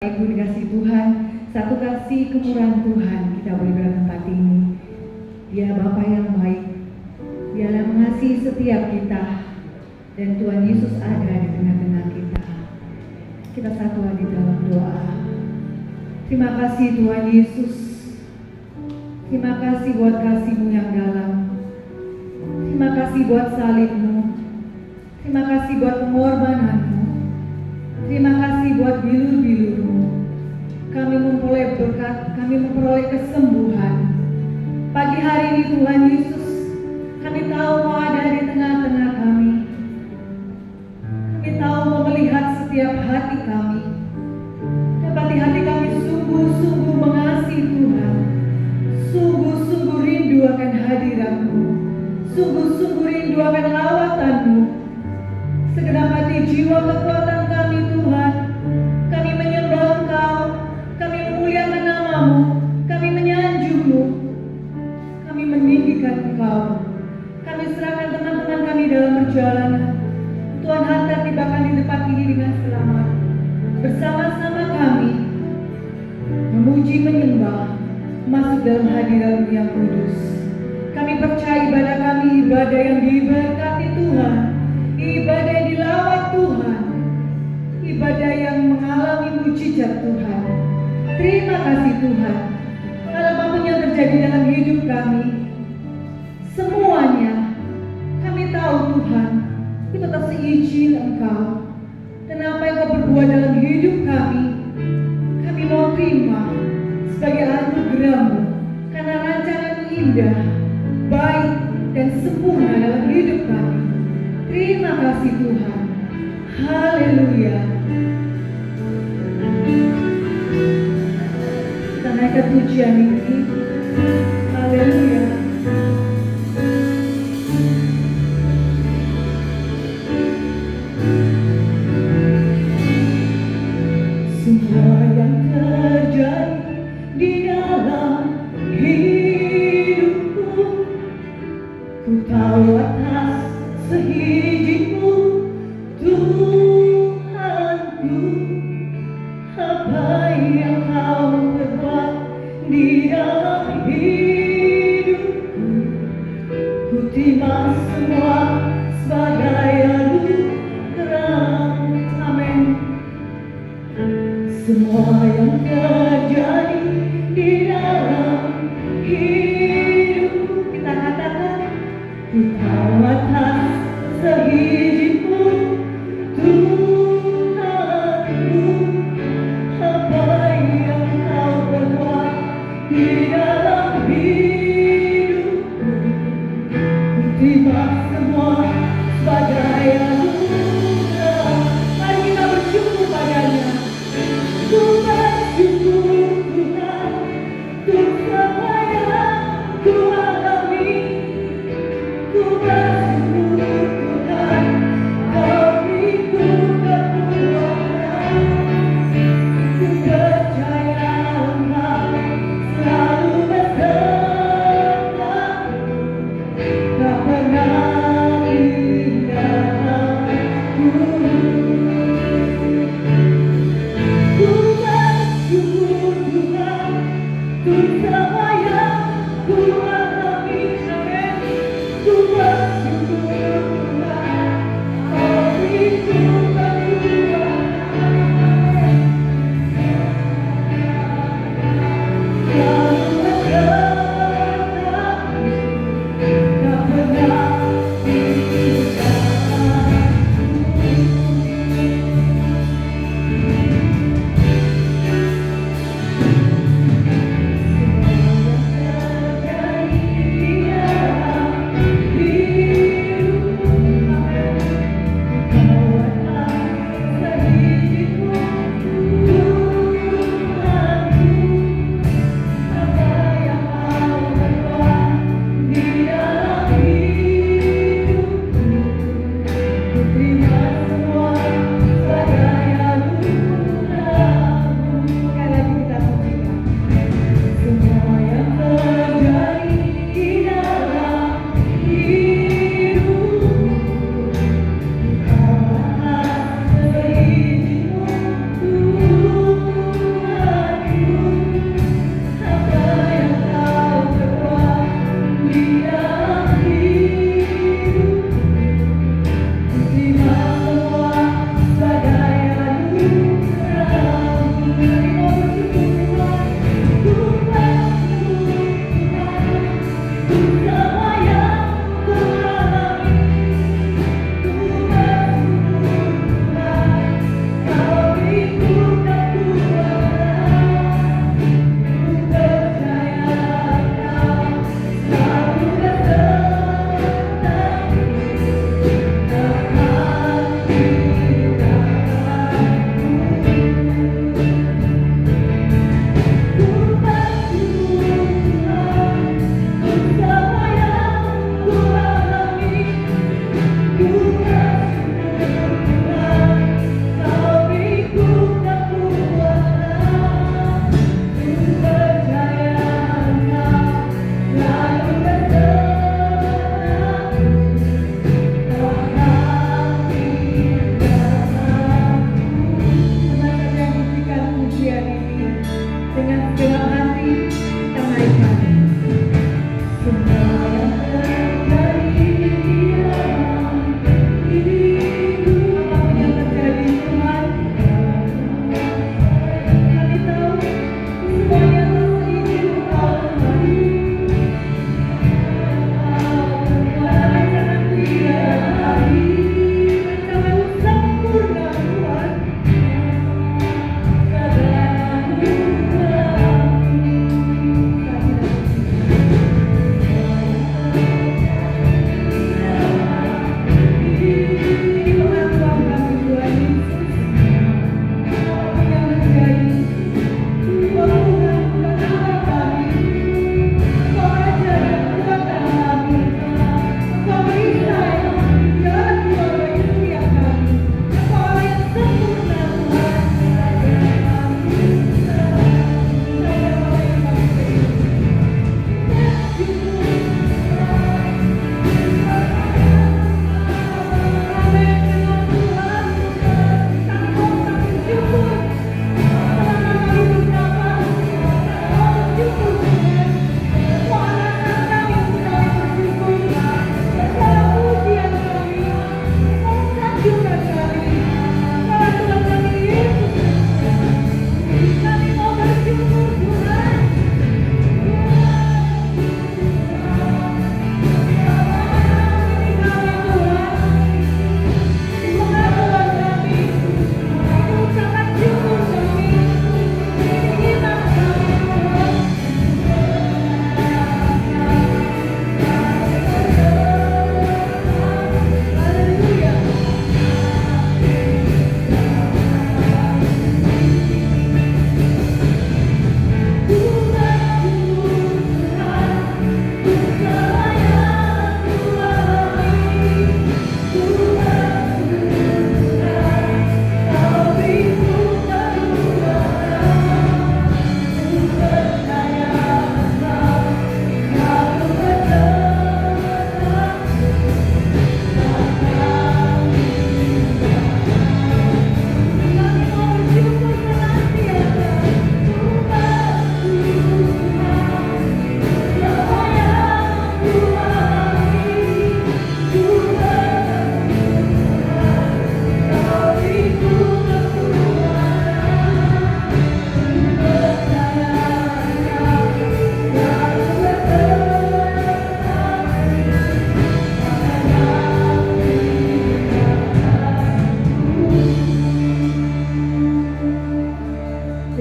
Ibu dikasih Tuhan, satu kasih kemurahan Tuhan kita boleh bertempat ini. Dia Bapa yang baik, Dia yang mengasihi setiap kita, dan Tuhan Yesus ada di tengah-tengah kita. Kita satu di dalam doa. Terima kasih Tuhan Yesus. Terima kasih buat kasih-Mu yang dalam. Terima kasih buat salib-Mu. Terima kasih buat pengorbanan-Mu. Terima kasih buat bilur-bilur-Mu. Kami memperoleh berkat, kami memperoleh kesembuhan. Pagi hari ini Tuhan Yesus, kami tahu Kau ada di tengah-tengah kami. Kami tahu Kau melihat setiap hati kami. Dapati hati kami sungguh-sungguh mengasihi Tuhan. Sungguh-sungguh rindu akan hadirat-Mu. Sungguh-sungguh rindu akan lawatan-Mu. Segenap hati jiwa kekuatan kami Tuhan, kami menyembah Engkau, kami memuliakan nama-Mu, kami menyanjung-Mu, kami meninggikan Engkau. Kami serahkan teman-teman kami dalam perjalanan. Tuhan hantar tibakan di tempat ini dengan selamat. Bersama-sama kami memuji, menyembah, masuk dalam hadirat-Mu yang kudus. Kami percaya ibadah kami ibadah yang diberkati Tuhan, ibadah yang dilawat Tuhan, ibadah yang mengalami mujizat Tuhan. Terima kasih Tuhan. Hal apapun yang terjadi dalam hidup kami, semuanya kami tahu Tuhan, itu atas izin Engkau. Dan apa yang Kau berbuat dalam hidup kami mau terima sebagai anugerah-Mu, karena rancangan indah, baik dan sempurna dalam hidup kami. Terima kasih Tuhan. Haleluya. Kita naikkan pujian ini. Haleluya. Semua yang terjadi di dalam hidupku, ku tahu atas seizin-Mu Tuhanku. Apa yang Kau berbuat di dalam hidupku, ku terima semua sebagai anugerah. Amin. Semua yang terjadi di dalam hidupku, kita katakan, ku tahu atas seizin-Mu Tuhanku. Apa yang Kau berbuat di dalam hidupku, ku terima semua sebagai anugerah. Mari kita bersyukur padanya. Ku bersyukur Tuhan untuk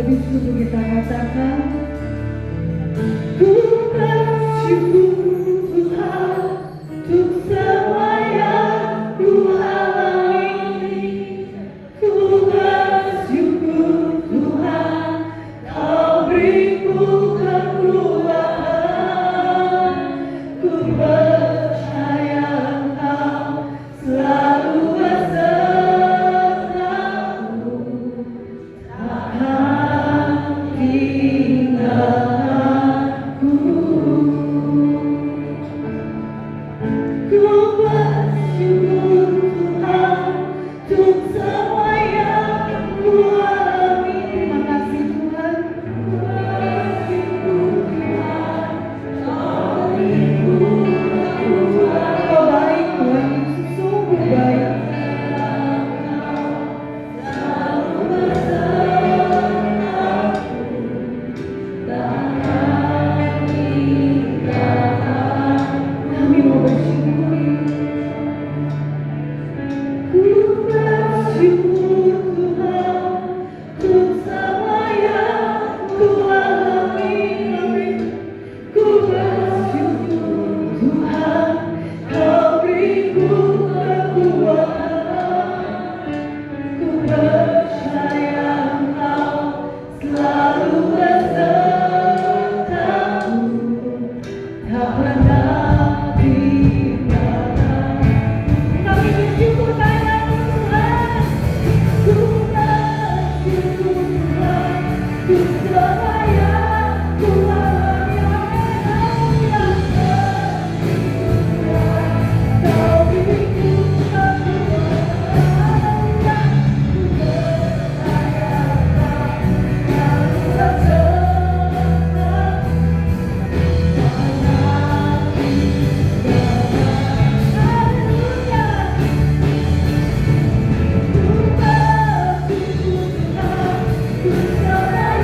Lebih sungguh kita katakan, ku bersyukur Tuhan untuk semua yang ku alami. Ku bersyukur Tuhan, Kau beriku kekuatan. Ku percaya Engkau selalu besertaku, takkan tinggalkanku. Ku bersyukur Tuhan untuk semua yang ku alami. Terima kasih Tuhan. Ku bersyukur Tuhan, Kau beriku kekuatan. Kau baik Tuhan Yesus, sungguh baik. Selalu besertaku, takkan tinggalkanku. Kami mau bersyukur. Ku bersyukur Tuhan untuk semua yang ku alami. Ku bersyukur Tuhan, Kau beriku kekuatan. Ku percaya Engkau selalu besertaku, tak pernah tinggalkan. Kami bersyukur padamu Tuhan. Ku bersyukur Tuhan untuk semua yang ku alami. Kau beriku kekuatan. Ku percaya Engkau selalu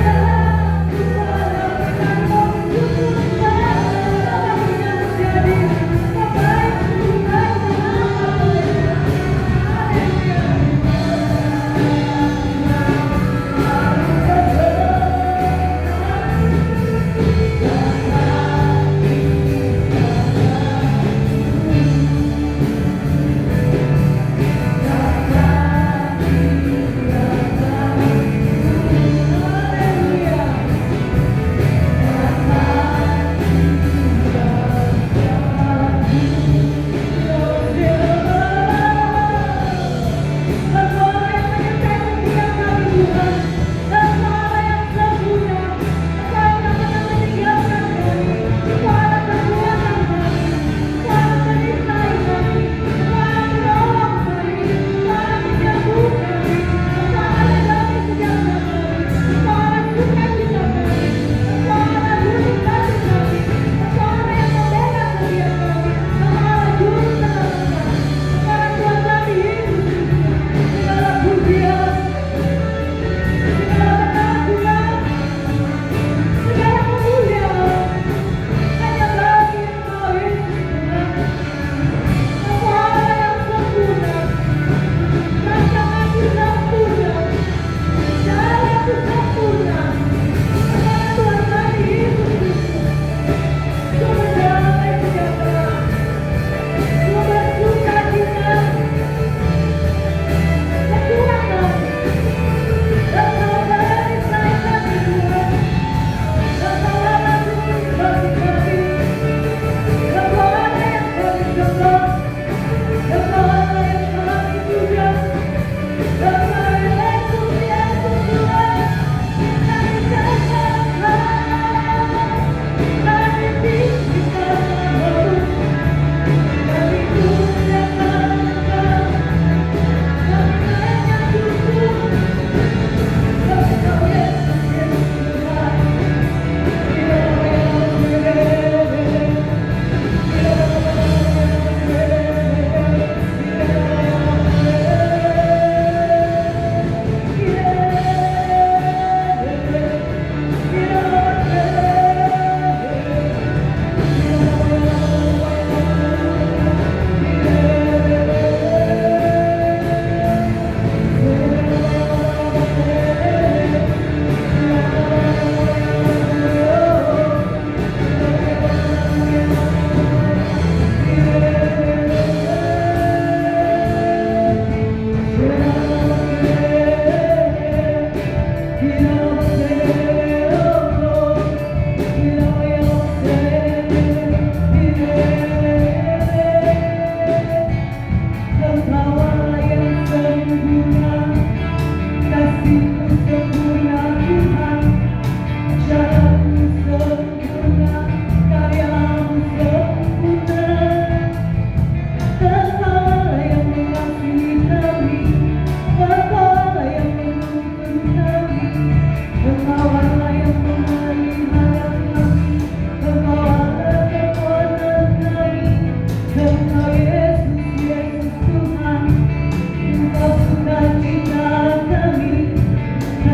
besertaku.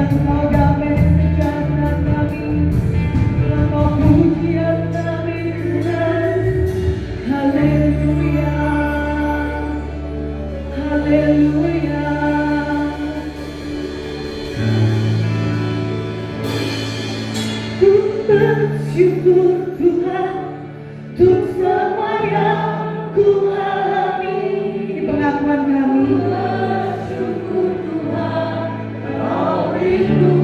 Engkau damai sejahtera kami, Engkau pujian kami Tuhan. Haleluya, haleluya. Ku bersyukur Tuhan untuk semua yang ku alami. Ini pengakuan kami. Bersyukur Tuhan, Kau rindu.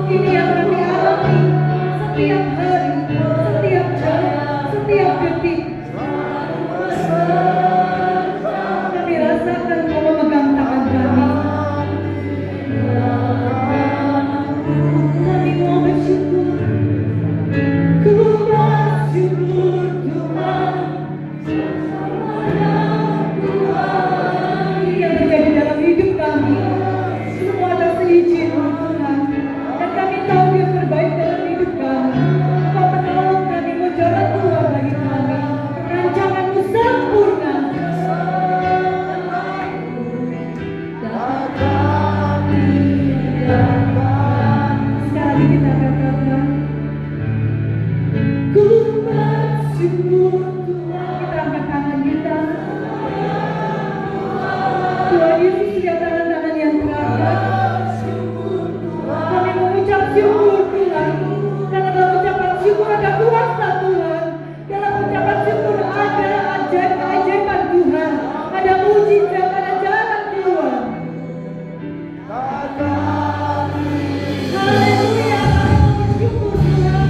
Ini yang kami alami setiap hari, setiap jam, setiap detik. Kami rasakan Kau memegang tangan kami. Kami mau bersyukur. Ku bersyukur Tuhan, yang terjadi dalam hidup kami semua atas izin-Mu Tuhan, dan kami tahu yang terbaik dalam hidup kami. Kau menolong kami, Kau jalan keluar bagi kami, rancangan-Mu sempurna. Sekali kita katakan, ku bersyukur Tuhan. Kita angkat tangan kita. Tuhan Yesus, lihat tangan-tangan yang terangkat. Kami mengucap syukur Tuhan. Dalam ucapan syukur ada kuasa Tuhan. Dalam ucapan syukur ada ajaib-ajaiban Tuhan. Ada mujizat, ada jalan keluar. Haleluya, bersyukur Tuhan.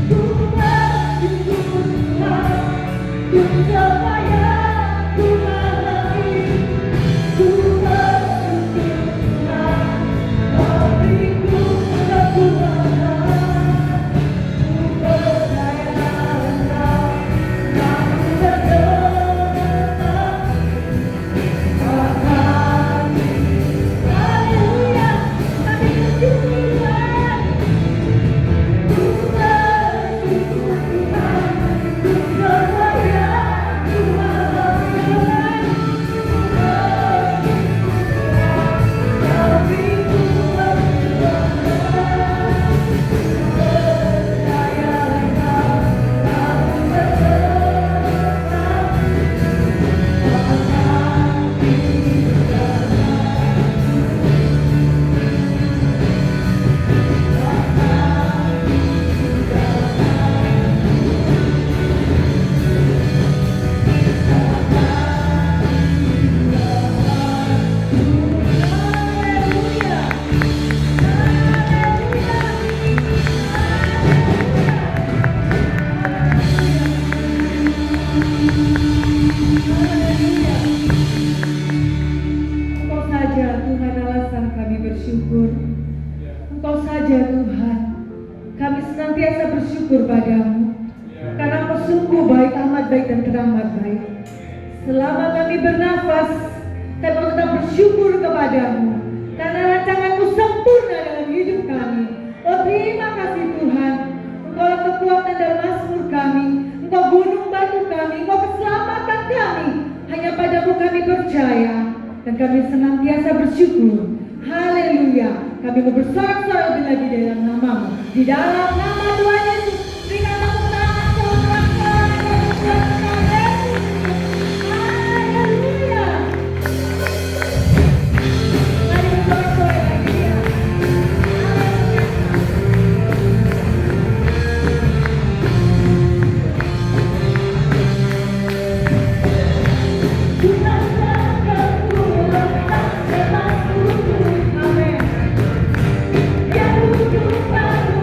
Ku bersyukur Tuhan untuk semua yang ku alami. Ku bersyukur Tuhan, Kau beriku kekuatan. Ku percaya Engkau mampu bergerak. Haleluya, kami bersyukur Tuhan. Ku bersyukur Tuhan untuk semua yang ku alami. Kau beriku kekuatan. Percaya Engkau mampu bergerak. Engkau saja Tuhan alasan kami bersyukur. Engkau saja Tuhan. Kami senantiasa bersyukur padamu. Karena Engkau sungguh baik, amat baik dan teramat baik. Selama kami bernafas, kami mau tetap bersyukur kepadamu. Karena rancangan-Mu sempurna dalam hidup kami. Oh terima kasih Tuhan. Engkau kekuatan dan mazmur kami. Engkau gunung batu kami. Engkau keselamatan kami. Hanya padamu kami percaya. Dan kami senantiasa bersyukur. Haleluya. Kami mau bersorak-sorak lebih lagi dalam nama-Mu. Di dalam nama Tuhan Yesus. Berikan tepuk tangan, sorak-sorak, sorak-sorak, Yesus. Haleluya. Mari bersorak-sorak lagi ya. Amin. Yang hidup baru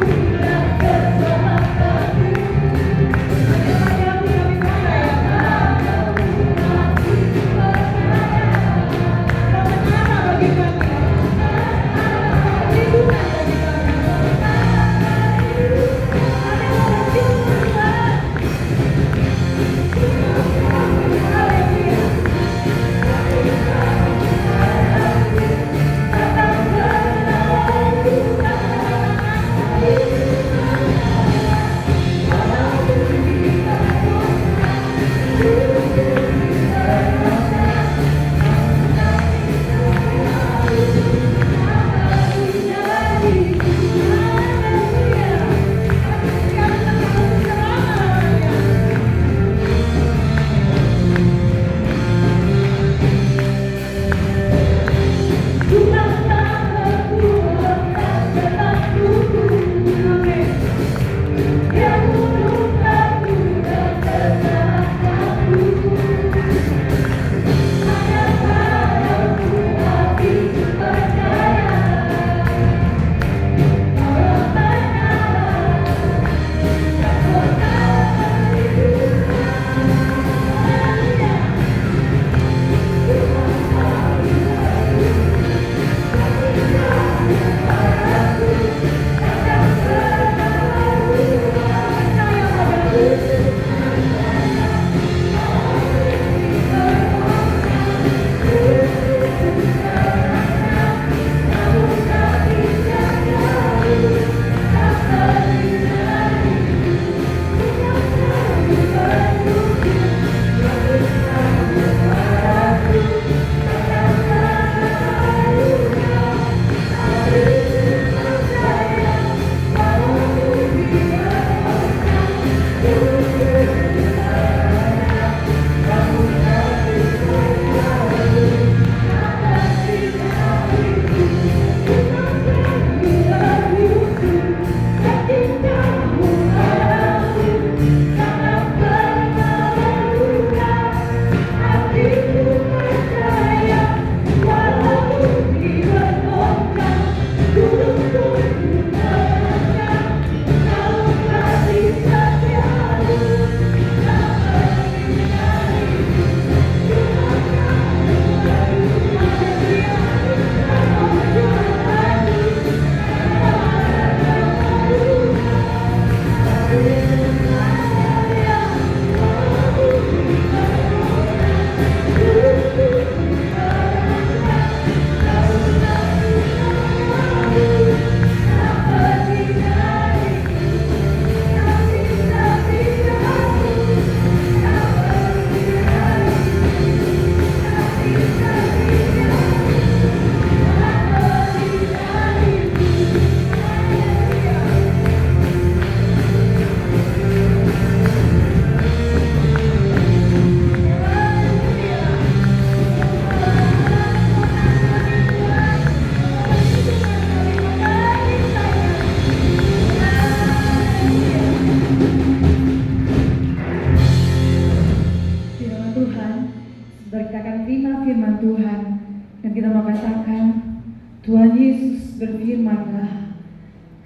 Yesus berfirman-lah,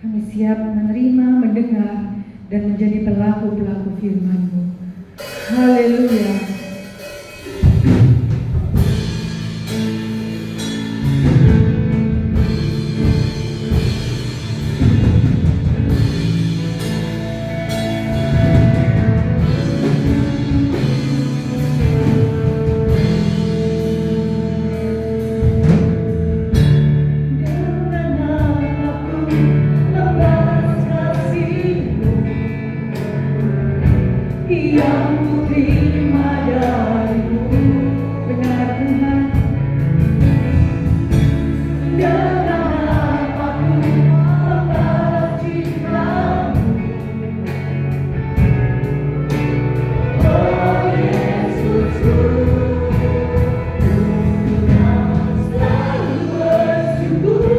kami siap menerima, mendengar, dan menjadi pelaku-pelaku firman-Mu. Haleluya. Yang ku terima darimu, benar Tuhan. Dengan aku membalas cinta-Mu, oh Yesusku, selalu bersyukur,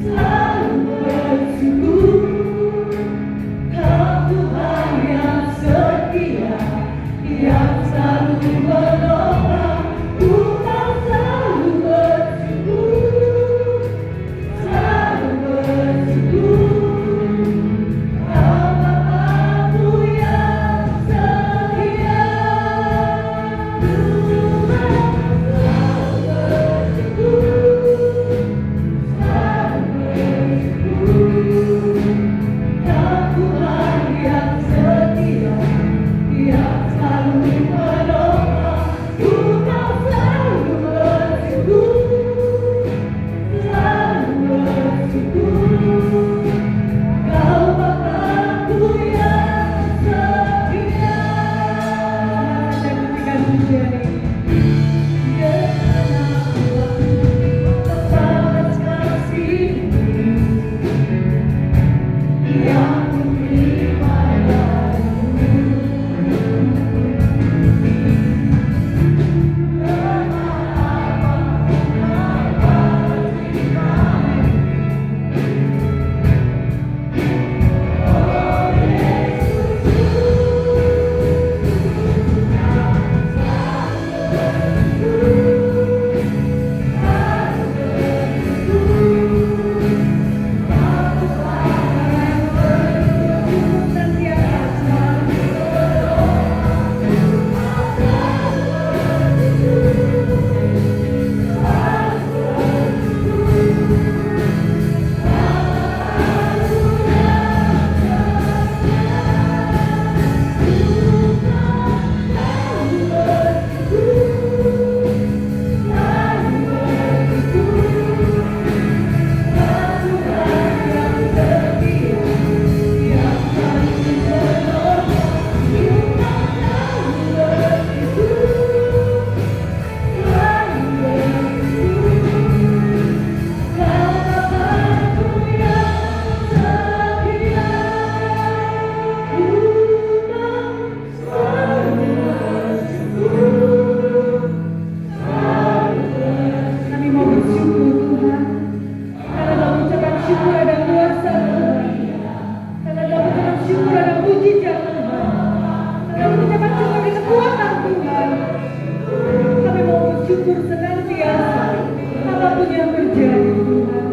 selalu bersyukur. Kau Tuhan yang setia, yang selalu menolong. Ku mau selalu bersyukur, selalu bersyukur. Kau Bapa-Ku yang setia. Tuhan selalu bersyukur, selalu bersyukur. Kau Tuhan yang setia, yang selalu menolong. Ku mau selalu bersyukur, selalu bersyukur. Kau Bapa-Ku yang setia. Dan berikan pujian ini. Dengan lepas kasih-Mu, yang ku terima darimu. Kami mau bersyukur Tuhan, karena dalam ucapan syukur ada kuasa Tuhan, karena dalam ucapan syukur ada mujizat Tuhan, dalam ucapan syukur ada kekuatan Tuhan. Kami mau bersyukur senantiasa, apapun yang terjadi Tuhan.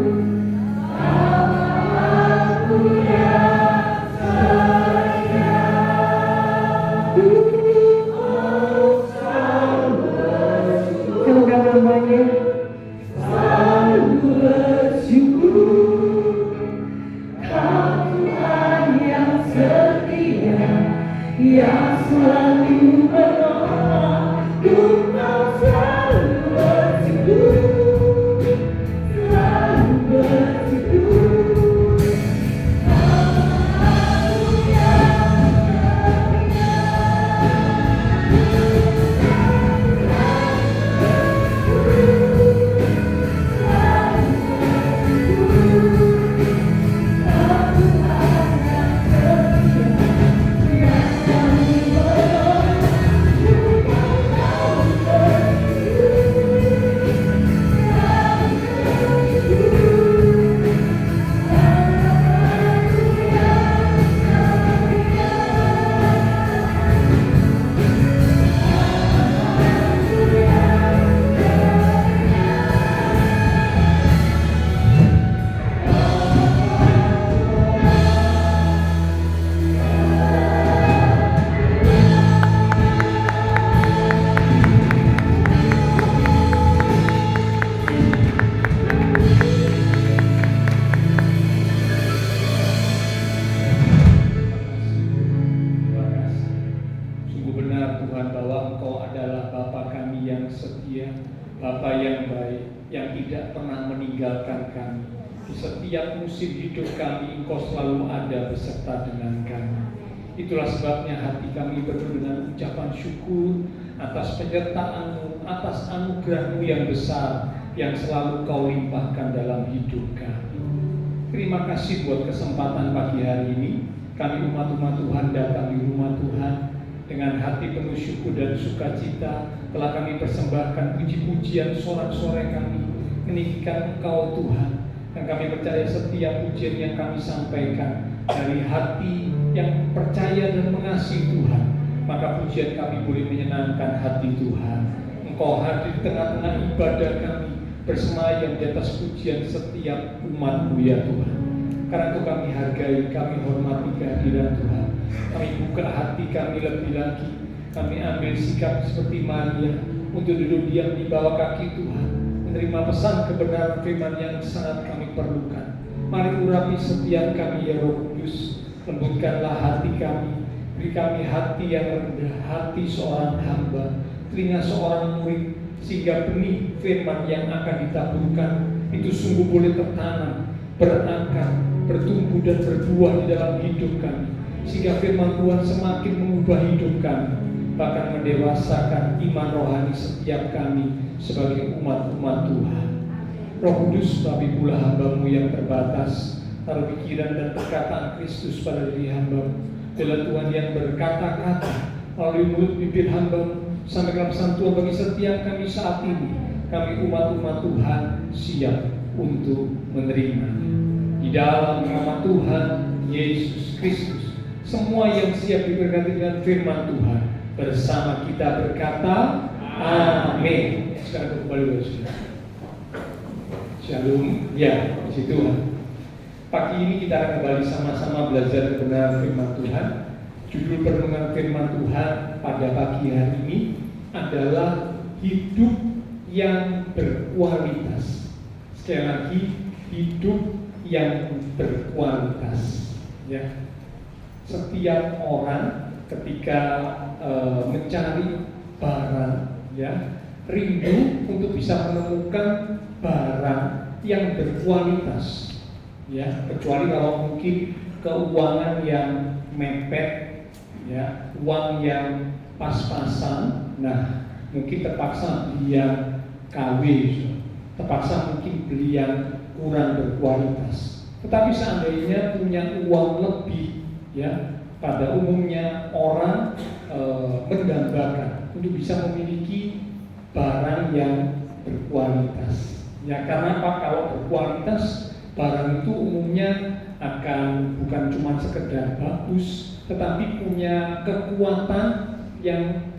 Semoga namanya selalu bersyukur. Kau Tuhan yang setia, yang selalu menolong. Ku mau selalu bersyukur. Bapa yang baik, yang tidak pernah meninggalkan kami. Di setiap musim hidup kami, Engkau selalu ada beserta dengan kami. Itulah sebabnya hati kami penuh dengan ucapan syukur atas penyertaan-Mu, atas anugerah-Mu yang besar yang selalu Kau limpahkan dalam hidup kami. Terima kasih buat kesempatan pagi hari ini. Kami umat-umat Tuhan datang di rumah Tuhan dengan hati penuh syukur dan sukacita. Telah kami persembahkan puji-pujian, sorak-sorai kami meninggikan Engkau Tuhan. Dan kami percaya setiap pujian yang kami sampaikan dari hati yang percaya dan mengasihi Tuhan, maka pujian kami boleh menyenangkan hati Tuhan. Engkau hadir di tengah-tengah ibadah kami, bersemayam di atas pujian setiap umat-Mu ya Tuhan. Karena itu kami hargai, kami hormati kehadiran Tuhan. Kami buka hati kami lebih lagi. Kami ambil sikap seperti Maria untuk duduk diam di bawah kaki Tuhan, menerima pesan kebenaran firman yang sangat kami perlukan. Mari urapi setiap kami ya Roh Kudus. Lembutkanlah hati kami. Beri kami hati yang rendah, hati seorang hamba, telinga seorang murid, sehingga benih firman yang akan ditaburkan itu sungguh boleh tertanam, berakar, bertumbuh dan berbuah di dalam hidup kami, sehingga firman Tuhan semakin mengubah hidup kami, bahkan mendewasakan iman rohani setiap kami sebagai umat-umat Tuhan. Roh Kudus, bagi pula hamba-Mu yang terbatas, taruh pikiran dan perkataan Kristus pada diri hamba-Mu. Bila Tuhan yang berkata-kata melalui mulut bibir hamba-Mu, sampai dalam santuan bagi setiap kami saat ini. Kami umat-umat Tuhan siap untuk menerimanya. Di dalam nama Tuhan Yesus Kristus, semua yang siap diberkati dengan firman Tuhan bersama kita berkata amin. Sekarang kembali bersama. Shalom. Ya, puji Tuhan. Pagi ini kita akan kembali sama-sama belajar kebenaran firman Tuhan. Judul perenungan firman Tuhan pada pagi hari ini adalah hidup yang berkualitas. Sekali lagi, hidup yang berkualitas. Ya, setiap orang ketika mencari barang, ya, rindu untuk bisa menemukan barang yang berkualitas. Ya, kecuali kalau mungkin keuangan yang mepet, ya, uang yang pas-pasan, nah mungkin terpaksa beli yang KW, terpaksa mungkin beli yang kurang berkualitas. Tetapi seandainya punya uang lebih, ya, pada umumnya orang mendambakan untuk bisa memiliki barang yang berkualitas. Ya, karena apa? Kalau berkualitas, barang itu umumnya akan bukan cuma sekedar bagus, tetapi punya kekuatan yang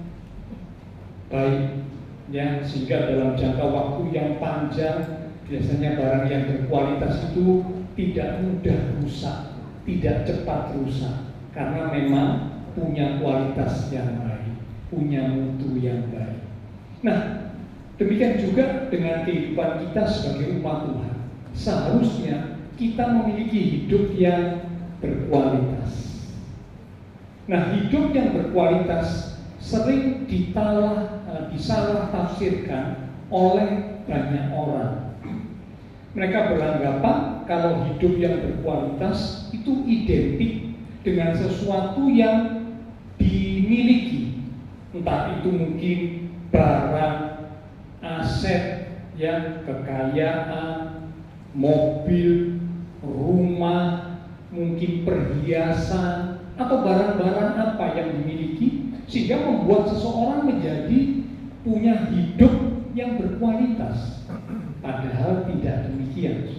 baik, ya, sehingga dalam jangka waktu yang panjang biasanya barang yang berkualitas itu tidak mudah rusak, tidak cepat rusak, karena memang punya kualitas yang baik, punya mutu yang baik. Nah, demikian juga dengan kehidupan kita sebagai umat Tuhan. Seharusnya kita memiliki hidup yang berkualitas. Nah, hidup yang berkualitas sering disalah tafsirkan oleh banyak orang. Mereka beranggapan kalau hidup yang berkualitas itu identik dengan sesuatu yang dimiliki, entah itu mungkin barang, aset, ya, kekayaan, mobil, rumah, mungkin perhiasan, atau barang-barang apa yang dimiliki, sehingga membuat seseorang menjadi punya hidup yang berkualitas. Padahal tidak demikian.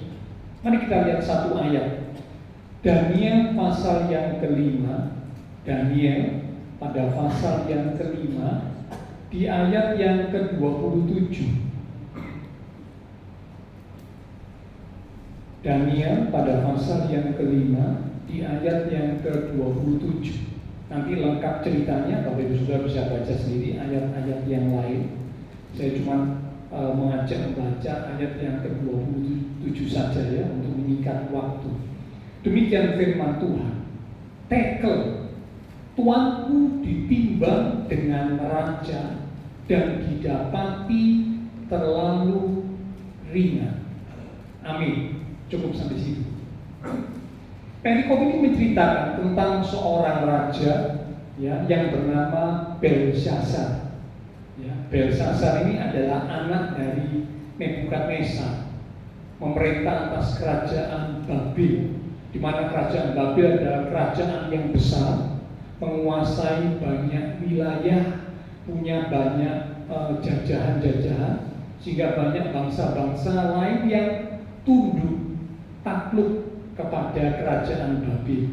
Mari kita lihat satu ayat, Daniel pasal yang kelima. Daniel pada pasal yang kelima di ayat yang ke-27. Daniel pada pasal yang kelima di ayat yang ke-27. Nanti lengkap ceritanya Bapak Ibu Saudara bisa baca sendiri ayat-ayat yang lain. Saya cuma mengajak membaca ayat yang ke-27 saja ya, untuk menyingkat waktu. Demikian firman Tuhan. Tekel, tuanku ditimbang dengan raja dan didapati terlalu ringan. Amin. Cukup sampai situ. Perikop ini menceritakan tentang seorang raja ya yang bernama Belshazzar. Ya, Belshazzar ini adalah anak dari Nebukadnezar, memerintah atas kerajaan Babel, di mana kerajaan Babel adalah kerajaan yang besar, menguasai banyak wilayah, punya banyak jajahan-jajahan, sehingga banyak bangsa-bangsa lain yang tunduk, takluk kepada kerajaan Babel.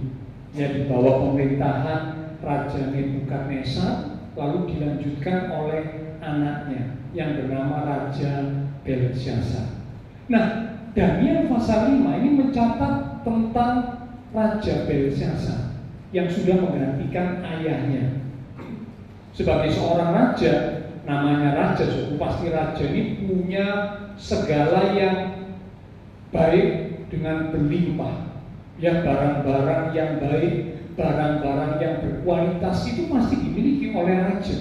Ya, di bawah pemerintahan Raja Nebukadnezar, lalu dilanjutkan oleh anaknya yang bernama Raja Belshazzar. Nah, Daniel pasal 5 ini mencatat tentang Raja Belshazzar yang sudah menggantikan ayahnya. Sebagai seorang raja, namanya raja, suku pasti raja ini punya segala yang baik dengan berlimpah. Ya, barang-barang yang baik, barang-barang yang berkualitas itu pasti dimiliki oleh raja.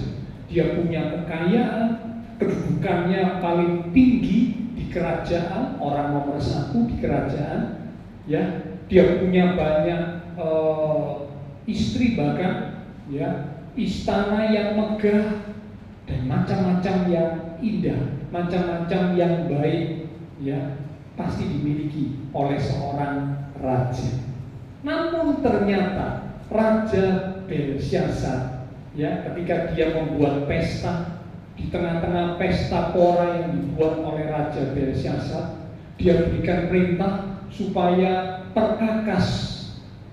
Dia punya kekayaan, kedudukannya paling tinggi di kerajaan, orang nomor 1 di kerajaan. Ya, dia punya banyak istri bahkan, ya, istana yang megah dan macam-macam yang indah, macam-macam yang baik, ya, pasti dimiliki oleh seorang raja. Namun ternyata Raja Belshazzar, ya, ketika dia membuat pesta, di tengah-tengah pesta pora yang dibuat oleh Raja Belshazzar, dia berikan perintah supaya perkakas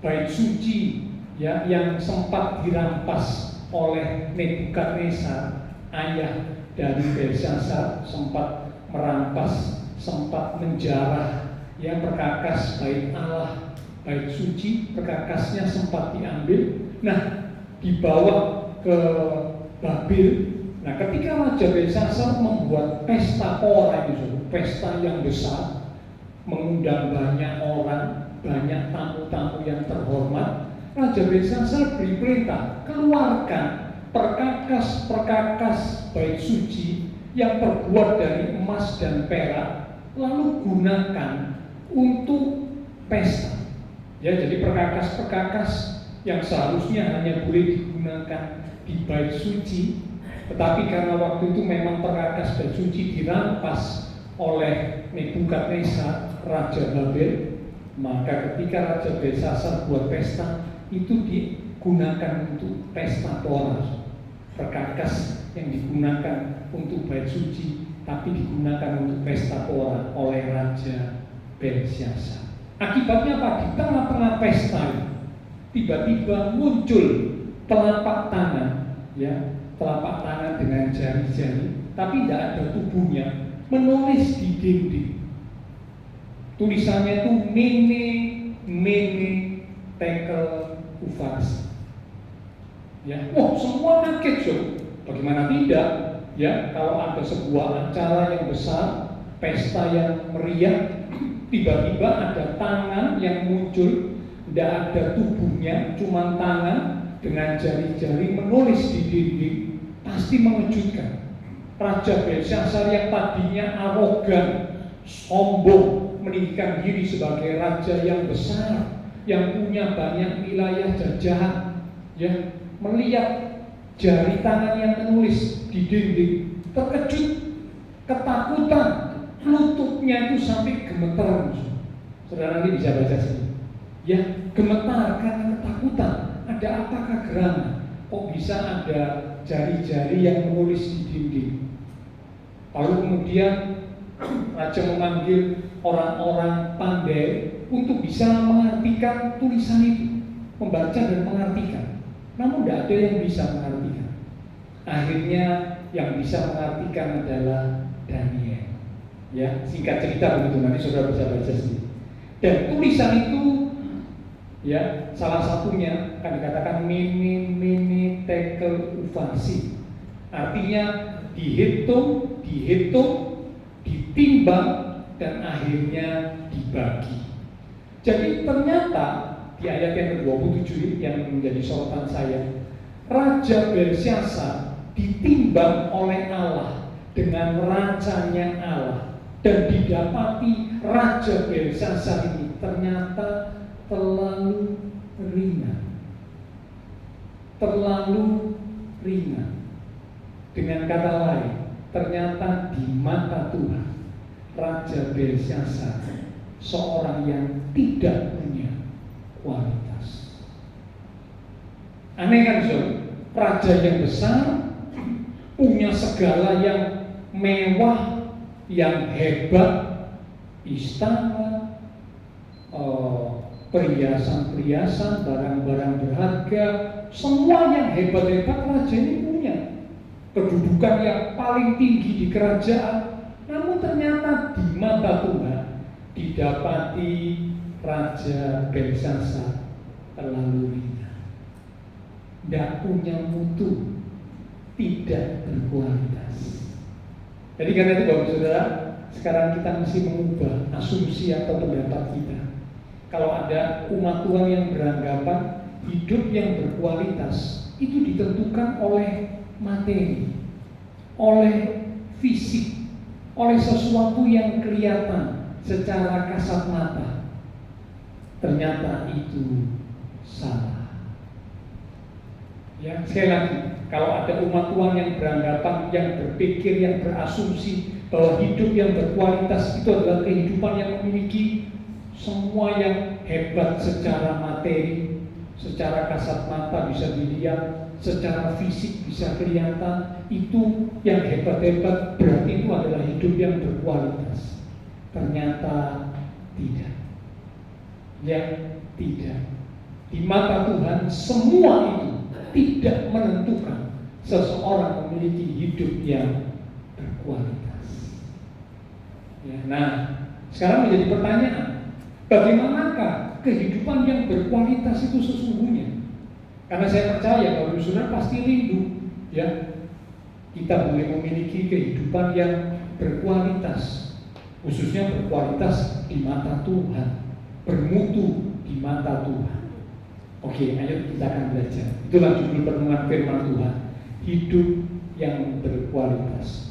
bait suci, ya, yang sempat dirampas oleh Nebukadnezar, ayah dari Belshazzar, sempat merampas, sempat menjarah, ya, perkakas bait Allah, bait suci, perkakasnya sempat diambil. Nah, dibawa ke Babel. Nah, ketika Raja Belshazzar membuat pesta pora itu, pesta yang besar, mengundang banyak orang, banyak tamu-tamu yang terhormat, Raja Belshazzar beri perintah, keluarkan perkakas-perkakas bait suci yang terbuat dari emas dan perak, lalu gunakan untuk pesta. Ya, jadi perkakas-perkakas yang seharusnya hanya boleh digunakan di bait suci, tetapi karena waktu itu memang perkakas bait suci dirampas oleh Nebukadnezar, Raja Babel, maka ketika Raja Belshazzar buat pesta, itu digunakan untuk pesta pora. Perkakas yang digunakan untuk bait suci, tapi digunakan untuk pesta pora oleh Raja Belshazzar. Akibatnya apa? Di tengah-tengah pesta tiba-tiba muncul telapak tangan, ya, telapak tangan dengan jari-jari, tapi tidak ada tubuhnya, menulis di dinding. Tulisannya itu Mene Tekel Ufarsi. Ya, semua kaget, so. Bagaimana tidak? Ya, kalau ada sebuah acara yang besar, pesta yang meriah, tiba-tiba ada tangan yang muncul, tidak ada tubuhnya, cuma tangan dengan jari-jari menulis di dinding, pasti mengejutkan. Raja Belshazzar yang tadinya arogan, sombong, meninggikan diri sebagai raja yang besar, yang punya banyak wilayah jajahan, ya, melihat jari tangan yang menulis di dinding, terkejut, ketakutan, lututnya itu sampai gemetar. Saudara nanti bisa baca sini. Ya, gemetar karena ketakutan. Ada apakah gerangan? Kok bisa ada jari-jari yang menulis di dinding? Lalu kemudian raja memanggil orang-orang pandai untuk bisa mengartikan tulisan itu, membaca dan mengartikan. Namun tidak ada yang bisa mengartikan. Akhirnya yang bisa mengartikan adalah Daniel. Ya, singkat cerita begitu, nanti saudara bisa baca sendiri. Dan tulisan itu, ya, salah satunya akan dikatakan Mene Tekel Ufarsi. Artinya dihitung, ditimbang, dan akhirnya dibagi. Jadi ternyata di ayat yang ke-27 yang menjadi sorotan saya, Raja Belshazzar ditimbang oleh Allah dengan rajanya Allah dan didapati Raja Belshazzar ini ternyata terlalu ringan. Terlalu ringan. Dengan kata lain, ternyata di mata Tuhan Raja Belshazzar seorang yang tidak punya kualitas. Aneh kan, saudara? Raja yang besar, punya segala yang mewah, yang hebat, istana, perhiasan-perhiasan, barang-barang berharga, semua yang hebat-hebat raja ini punya. Kedudukan yang paling tinggi di kerajaan, namun ternyata di mata Tuhan didapati Raja Belshazzar terlalu ringan, tidak punya mutu, tidak berkualitas. Jadi karena itu Bapak Saudara, sekarang kita mesti mengubah asumsi atau pendapat kita. Kalau ada umat Tuhan yang beranggapan hidup yang berkualitas itu ditentukan oleh materi, oleh fisik, oleh sesuatu yang kelihatan secara kasat mata, ternyata itu salah. Ya, sekali lagi, kalau ada umat Tuhan yang beranggapan, yang berpikir, yang berasumsi bahwa hidup yang berkualitas itu adalah kehidupan yang memiliki semua yang hebat secara materi, secara kasat mata bisa dilihat, secara fisik bisa kelihatan, itu yang hebat-hebat, berarti itu adalah hidup yang berkualitas. Ternyata tidak. Ya, tidak. Di mata Tuhan semua itu tidak menentukan seseorang memiliki hidup yang berkualitas. Ya, nah, sekarang menjadi pertanyaan, bagaimanakah kehidupan yang berkualitas itu sesungguhnya? Karena saya percaya bahwa saudara pasti rindu, ya, kita boleh memiliki kehidupan yang berkualitas, khususnya berkualitas di mata Tuhan, bermutu di mata Tuhan. Oke, ayo kita akan belajar. Itulah judul renungan firman Tuhan, hidup yang berkualitas.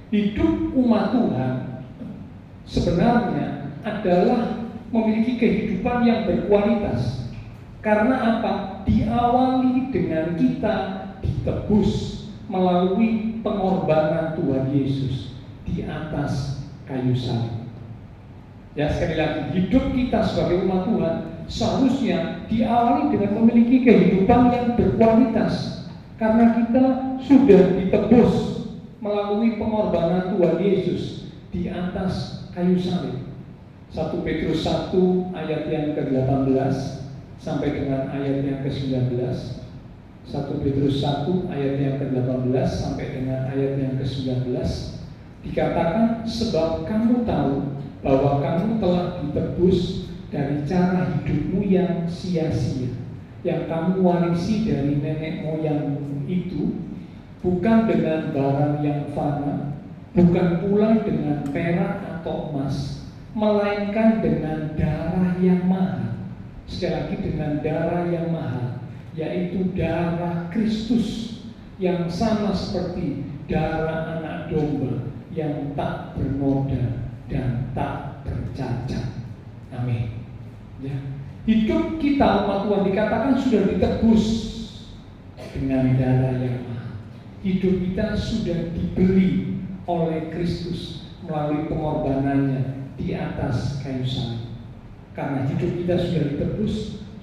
Hidup umat Tuhan sebenarnya adalah memiliki kehidupan yang berkualitas. Karena apa? Diawali dengan kita ditebus melalui pengorbanan Tuhan Yesus di atas kayu salib. Ya, sekali lagi, hidup kita sebagai umat Tuhan seharusnya diawali dengan memiliki kehidupan yang berkualitas, karena kita sudah ditebus melalui pengorbanan Tuhan Yesus di atas kayu salib. 1 Petrus 1 ayat yang ke-18 sampai dengan ayat yang ke-19. 1 Petrus 1 ayat yang ke-18 sampai dengan ayat yang ke-19 dikatakan, sebab kamu tahu bahwa kamu telah ditebus dari cara hidupmu yang sia-sia, yang kamu warisi dari nenek moyangmu itu, bukan dengan barang yang fana, bukan pula dengan perak atau emas, melainkan dengan darah yang mahal. Sekali lagi, dengan darah yang mahal, yaitu darah Kristus, yang sama seperti darah anak domba yang tak bernoda dan tak bercacat. Amin. Ya. Hidup kita umat Tuhan dikatakan sudah ditebus dengan darah yang mahal. Hidup kita sudah dibeli oleh Kristus melalui pengorbanannya di atas kayu salib. Karena hidup kita sudah ditebus,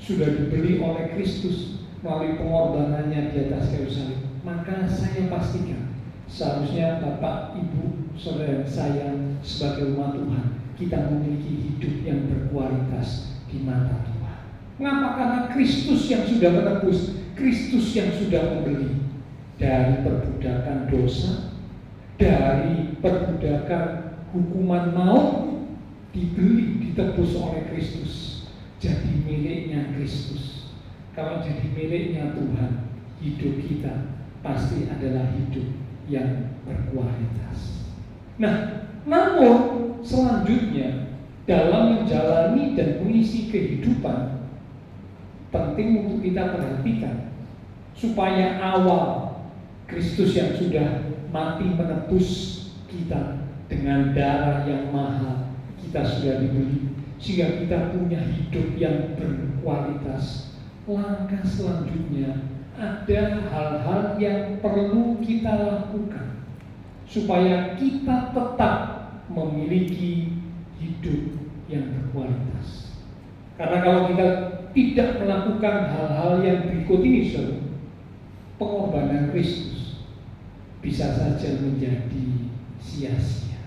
sudah dibeli oleh Kristus melalui pengorbanannya di atas kayu salib, maka saya pastikan seharusnya Bapak, Ibu, saudara saya sebagai umat Tuhan, kita memiliki hidup yang berkualitas di mata Tuhan. Mengapa? Karena Kristus yang sudah menebus, Kristus yang sudah membeli dari perbudakan dosa, dari perbudakan hukuman maut, dibeli, ditebus oleh Kristus, jadi miliknya Kristus. Kalau jadi miliknya Tuhan, hidup kita pasti adalah hidup yang berkualitas. Nah, namun selanjutnya dalam menjalani dan mengisi kehidupan, penting untuk kita perhatikan supaya awal Kristus yang sudah mati menebus kita dengan darah yang mahal. Kita sudah dibeli sehingga kita punya hidup yang berkualitas. Langkah selanjutnya, ada hal-hal yang perlu kita lakukan supaya kita tetap memiliki hidup yang berkualitas. Karena kalau kita tidak melakukan hal-hal yang berikut ini, pengorbanan Kristus bisa saja menjadi sia-sia.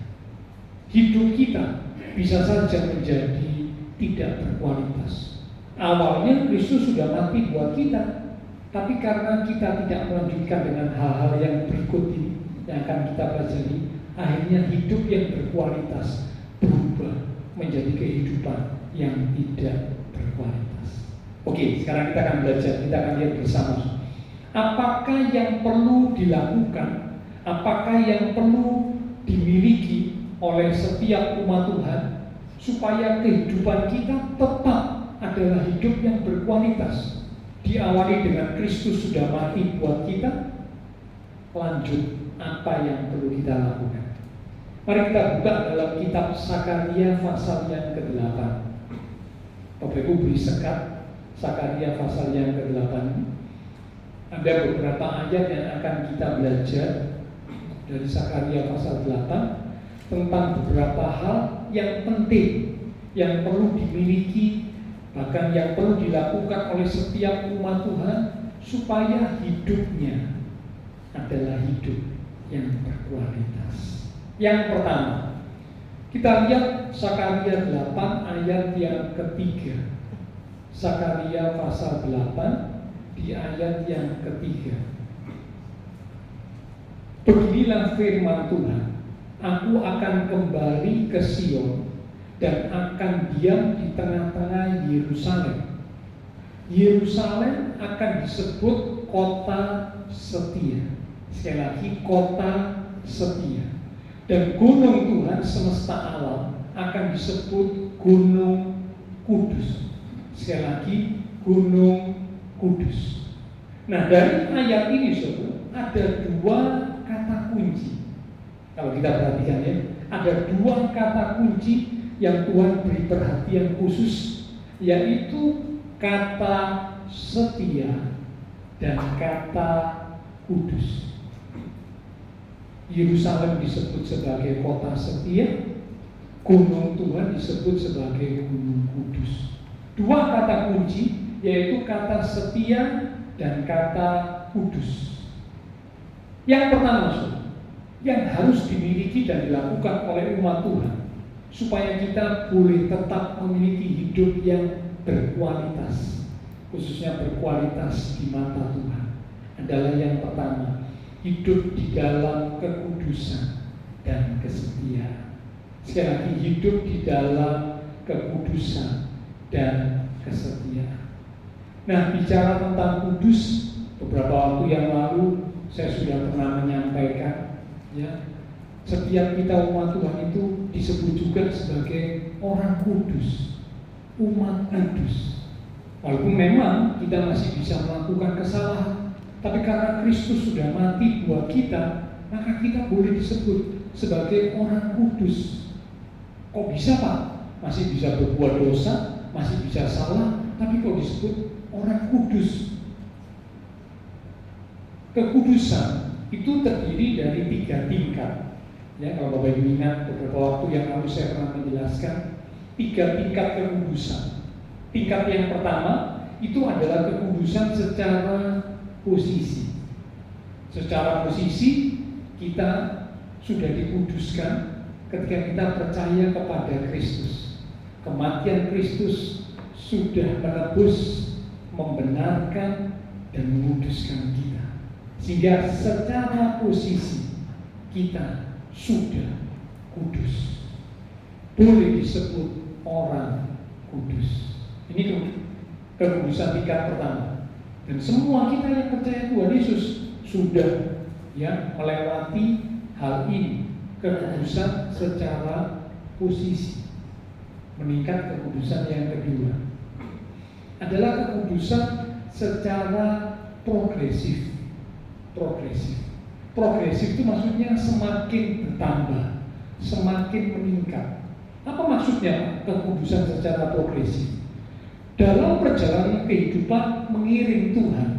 Hidup kita bisa saja menjadi tidak berkualitas. Awalnya Kristus sudah mati buat kita, tapi karena kita tidak melanjutkan dengan hal-hal yang berikut ini yang akan kita pelajari, akhirnya hidup yang berkualitas berubah menjadi kehidupan yang tidak berkualitas. Oke, sekarang kita akan belajar, kita akan lihat bersama. Apakah yang perlu dilakukan, apakah yang perlu dimiliki oleh setiap umat Tuhan supaya kehidupan kita tetap adalah hidup yang berkualitas, diawali dengan Kristus sudah mati buat kita. Lanjut, apa yang perlu kita lakukan? Mari kita buka dalam kitab Sakaria pasal yang ke-8. Bapak Ibu beri sekat Sakaria pasal yang ke-8. Ada beberapa ayat yang akan kita belajar dari Sakaria pasal 8 tentang beberapa hal yang penting yang perlu dimiliki, bahkan yang perlu dilakukan oleh setiap umat Tuhan supaya hidupnya adalah hidup yang berkualitas. Yang pertama, kita lihat Sakaria 8 ayat yang ketiga. Sakaria pasal 8 di ayat yang ketiga. Beginilah firman Tuhan, aku akan kembali ke Sion dan akan diam di tengah-tengah Yerusalem. Yerusalem akan disebut kota setia. Sekali lagi, kota setia. Dan gunung Tuhan semesta alam akan disebut gunung kudus. Sekali lagi, gunung kudus. Nah, dari ayat ini ada dua kata kunci. Kalau kita perhatikan ya, ada dua kata kunci yang Tuhan beri perhatian khusus, yaitu kata setia dan kata kudus. Yerusalem disebut sebagai kota setia, gunung Tuhan disebut sebagai gunung kudus. Dua kata kunci, yaitu kata setia dan kata kudus. Yang pertama, yang harus dimiliki dan dilakukan oleh umat Tuhan supaya kita boleh tetap memiliki hidup yang berkualitas, khususnya berkualitas di mata Tuhan, adalah yang pertama, hidup di dalam kekudusan dan kesetiaan. Sekali lagi, hidup di dalam kekudusan dan kesetiaan. Nah, bicara tentang kudus, beberapa waktu yang lalu saya sudah pernah menyampaikan, ya, setiap kita umat Tuhan itu disebut juga sebagai orang kudus, umat kudus. Walaupun memang kita masih bisa melakukan kesalahan, tapi karena Kristus sudah mati buat kita, maka kita boleh disebut sebagai orang kudus. Kok bisa, Pak? Masih bisa berbuat dosa, masih bisa salah, tapi kok disebut orang kudus? Kekudusan itu terdiri dari 3 tingkat. Ya, kalau Bapak Ibu ingat beberapa waktu yang lalu saya pernah menjelaskan 3 tingkat kekudusan. Tingkat yang pertama itu adalah kekudusan secara posisi. Secara posisi kita sudah dikuduskan ketika kita percaya kepada Kristus. Kematian Kristus sudah menebus, membenarkan, dan menguduskan kita. Sehingga secara posisi kita sudah kudus, boleh disebut orang kudus. Ini kekudusan tingkat pertama. Dan semua kita yang percaya Tuhan Yesus sudah melewati hal ini, kekudusan secara posisi. Meningkat kekudusan yang kedua adalah kekudusan secara progresif. Progresif itu maksudnya semakin bertambah, semakin meningkat. Apa maksudnya kekudusan secara progresif? Dalam perjalanan kehidupan mengiring Tuhan,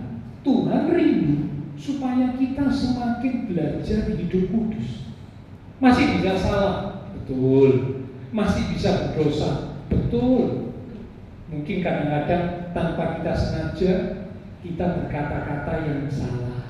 Tuhan rindu supaya kita semakin belajar hidup kudus. Masih bisa salah, betul. Masih bisa berdosa, betul. Mungkin kadang-kadang tanpa kita sengaja kita berkata-kata yang salah.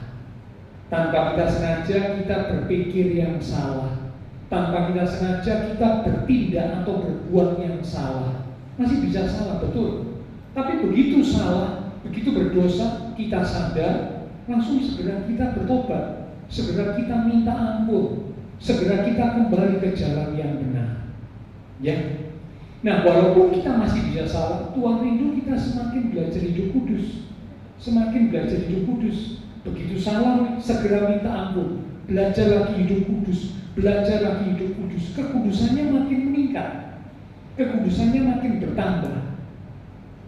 Tanpa kita sengaja kita berpikir yang salah. Tanpa kita sengaja kita bertindak atau berbuat yang salah. Masih bisa salah, betul. Tapi begitu salah, begitu berdosa, kita sadar, langsung segera kita bertobat, segera kita minta ampun, segera kita kembali ke jalan yang benar. Ya. Nah, walaupun kita masih bisa salah, Tuhan rindu kita semakin belajar hidup kudus, semakin belajar hidup kudus. Begitu salah, segera minta ampun, belajar lagi hidup kudus, belajar lagi hidup kudus. Kekudusannya makin meningkat, kekudusannya makin bertambah.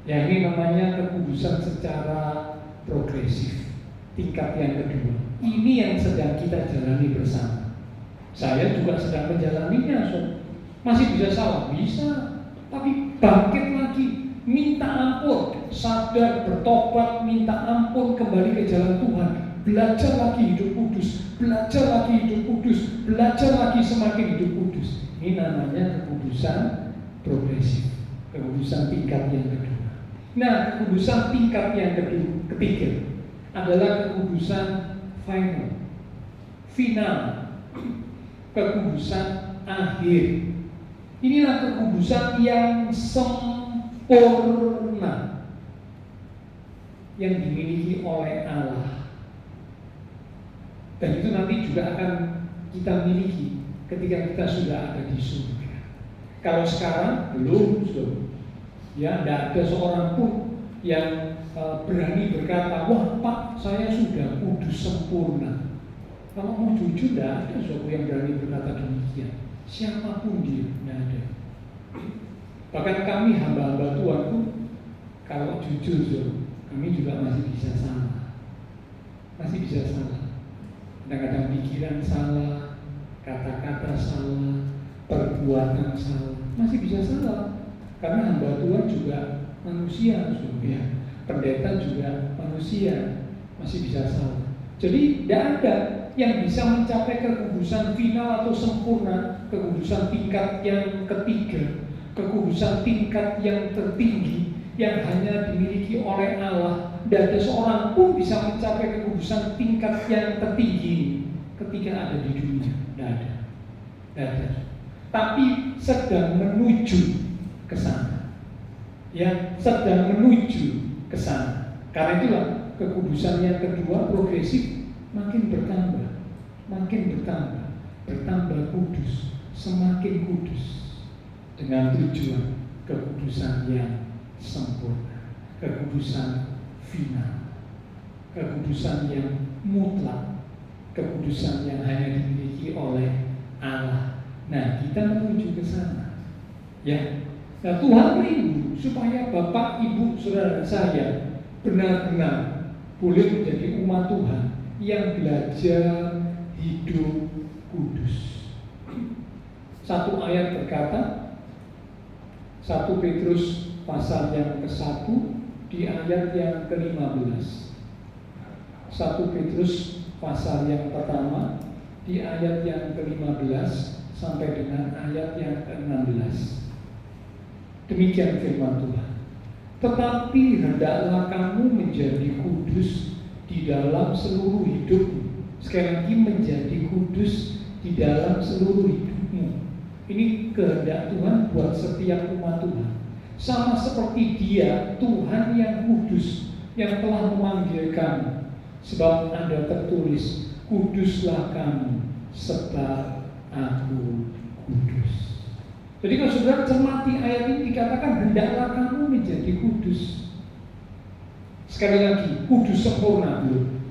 Ya, ini namanya kekudusan secara progresif, tingkat yang kedua. Ini yang sedang kita jalani bersama. Saya juga sedang menjalaninya, so. Masih bisa salah, bisa, tapi bangkit lagi, minta ampun, sadar, bertobat, minta ampun, kembali ke jalan Tuhan, belajar lagi hidup kudus, belajar lagi hidup kudus, belajar lagi semakin hidup kudus. Ini namanya kekudusan progresif, kekudusan tingkat yang kedua. Nah, kekudusan tingkat yang ketiga adalah kekudusan final, kekudusan akhir. Inilah kekudusan yang sempurna yang dimiliki oleh Allah. Dan itu nanti juga akan kita miliki ketika kita sudah ada di surga. Kalau sekarang belum. Ya, tidak ada seorang pun yang berani berkata, wah Pak, saya sudah kudus sempurna. Kalau mau jujur, tidak ada seorang yang berani berkata demikian. Siapapun dia, tidak ada. Bahkan kami hamba-hamba Tuhan pun, kalau jujur, kami juga masih bisa salah. Masih bisa salah. Kadang-kadang pikiran salah, kata-kata salah, perbuatan salah, masih bisa salah. Karena hamba Tuhan juga manusia, ya. Pendeta juga manusia, masih bisa salah. Jadi tidak ada yang bisa mencapai kekudusan final atau sempurna, kekudusan tingkat yang ketiga, kekudusan tingkat yang tertinggi yang hanya dimiliki oleh Allah. Dan ada seorang pun bisa mencapai kekudusan tingkat yang tertinggi ketika ada di dunia. Tidak ada. Tidak ada. Tapi sedang menuju ke sana. Ya, sedang menuju ke sana. Karena itulah kekudusan yang kedua progresif makin bertambah, bertambah kudus, semakin kudus dengan tujuan kekudusan yang sempurna, kekudusan final, kekudusan yang mutlak, kekudusan yang hanya dimiliki oleh Allah. Nah, kita menuju ke sana. Ya. Nah, Tuhan rindu supaya Bapak, Ibu, Saudara saya benar-benar boleh menjadi umat Tuhan yang belajar hidup kudus. Satu ayat berkata, 1 Petrus pasal yang ke-1 di ayat yang ke-15. 1 Petrus pasal yang pertama di ayat yang ke-15 sampai dengan ayat yang ke-16. Demikian firman Tuhan. Tetapi hendaklah kamu menjadi kudus di dalam seluruh hidupmu. Sekali lagi, menjadi kudus di dalam seluruh hidupmu. Ini kehendak Tuhan buat setiap umat Tuhan. Sama seperti Dia, Tuhan yang kudus, yang telah memanggil kamu. Sebab ada tertulis, kuduslah kamu, sebab Aku kudus. Jadi kalau saudara cermati ayat ini dikatakan hendaklah kamu menjadi kudus. Sekali lagi, kudus sempurna belum.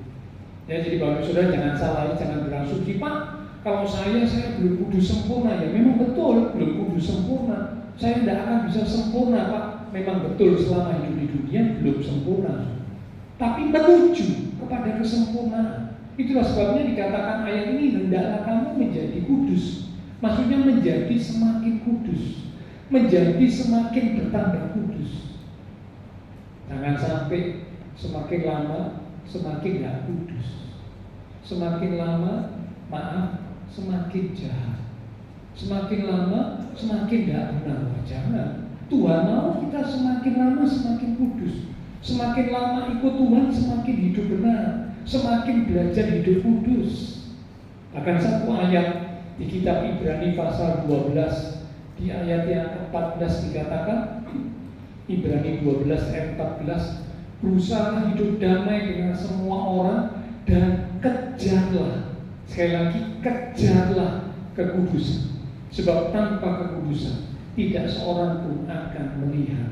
Ya, jadi bapak saudara jangan salah, jangan berasumsi, Pak, kalau saya belum kudus sempurna. Ya memang betul belum kudus sempurna. Saya tidak akan bisa sempurna, Pak. Memang betul selama hidup di dunia belum sempurna. Tapi menuju kepada kesempurnaan. Itulah sebabnya dikatakan ayat ini, hendaklah kamu menjadi kudus. Maksudnya menjadi semakin kudus, menjadi semakin bertambah kudus. Jangan sampai semakin lama semakin gak kudus, semakin lama semakin jahat, semakin lama semakin gak benar. Jangan. Tuhan mau kita semakin lama semakin kudus, semakin lama ikut Tuhan semakin hidup benar, semakin belajar hidup kudus. Bahkan satu ayat di kitab Ibrani pasal 12, di ayat yang ke-14 dikatakan, Ibrani 12 ayat 14, berusaha hidup damai dengan semua orang dan kejarlah, sekali lagi kejarlah kekudusan, sebab tanpa kekudusan tidak seorang pun akan melihat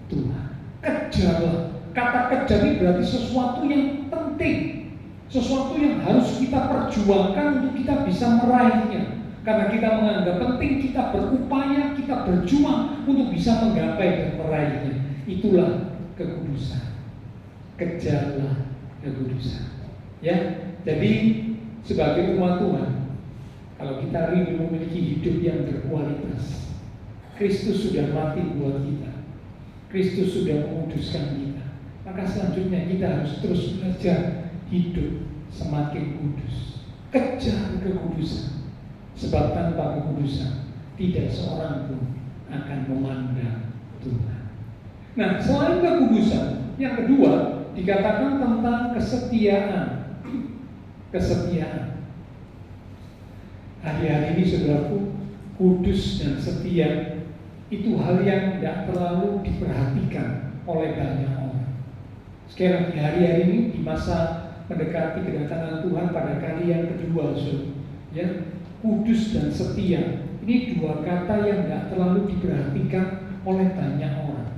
Tuhan. Kejarlah. Kata kejar ini berarti sesuatu yang penting, sesuatu yang harus kita perjuangkan untuk kita bisa meraihnya. Karena kita menganggap penting, kita berupaya, kita berjuang untuk bisa menggapai dan meraihnya. Itulah kekudusan. Kejarlah kekudusan. Ya, jadi sebagai umat Tuhan, kalau kita rindu memiliki hidup yang berkualitas, Kristus sudah mati buat kita, Kristus sudah menguduskan kita, maka selanjutnya kita harus terus belajar hidup semakin kudus. Kejar kekudusan, sebab tanpa kekudusan tidak seorang pun akan memandang Tuhan. Nah, selain kekudusan, yang kedua dikatakan tentang kesetiaan. Kesetiaan. Hari-hari ini saudaraku, kudus dan setia itu hal yang tidak terlalu diperhatikan oleh banyak orang. Sekali lagi, hari-hari ini di masa mendekati kedatangan Tuhan pada kali yang kedua, ya, kudus dan setia ini dua kata yang tidak terlalu diperhatikan oleh banyak orang.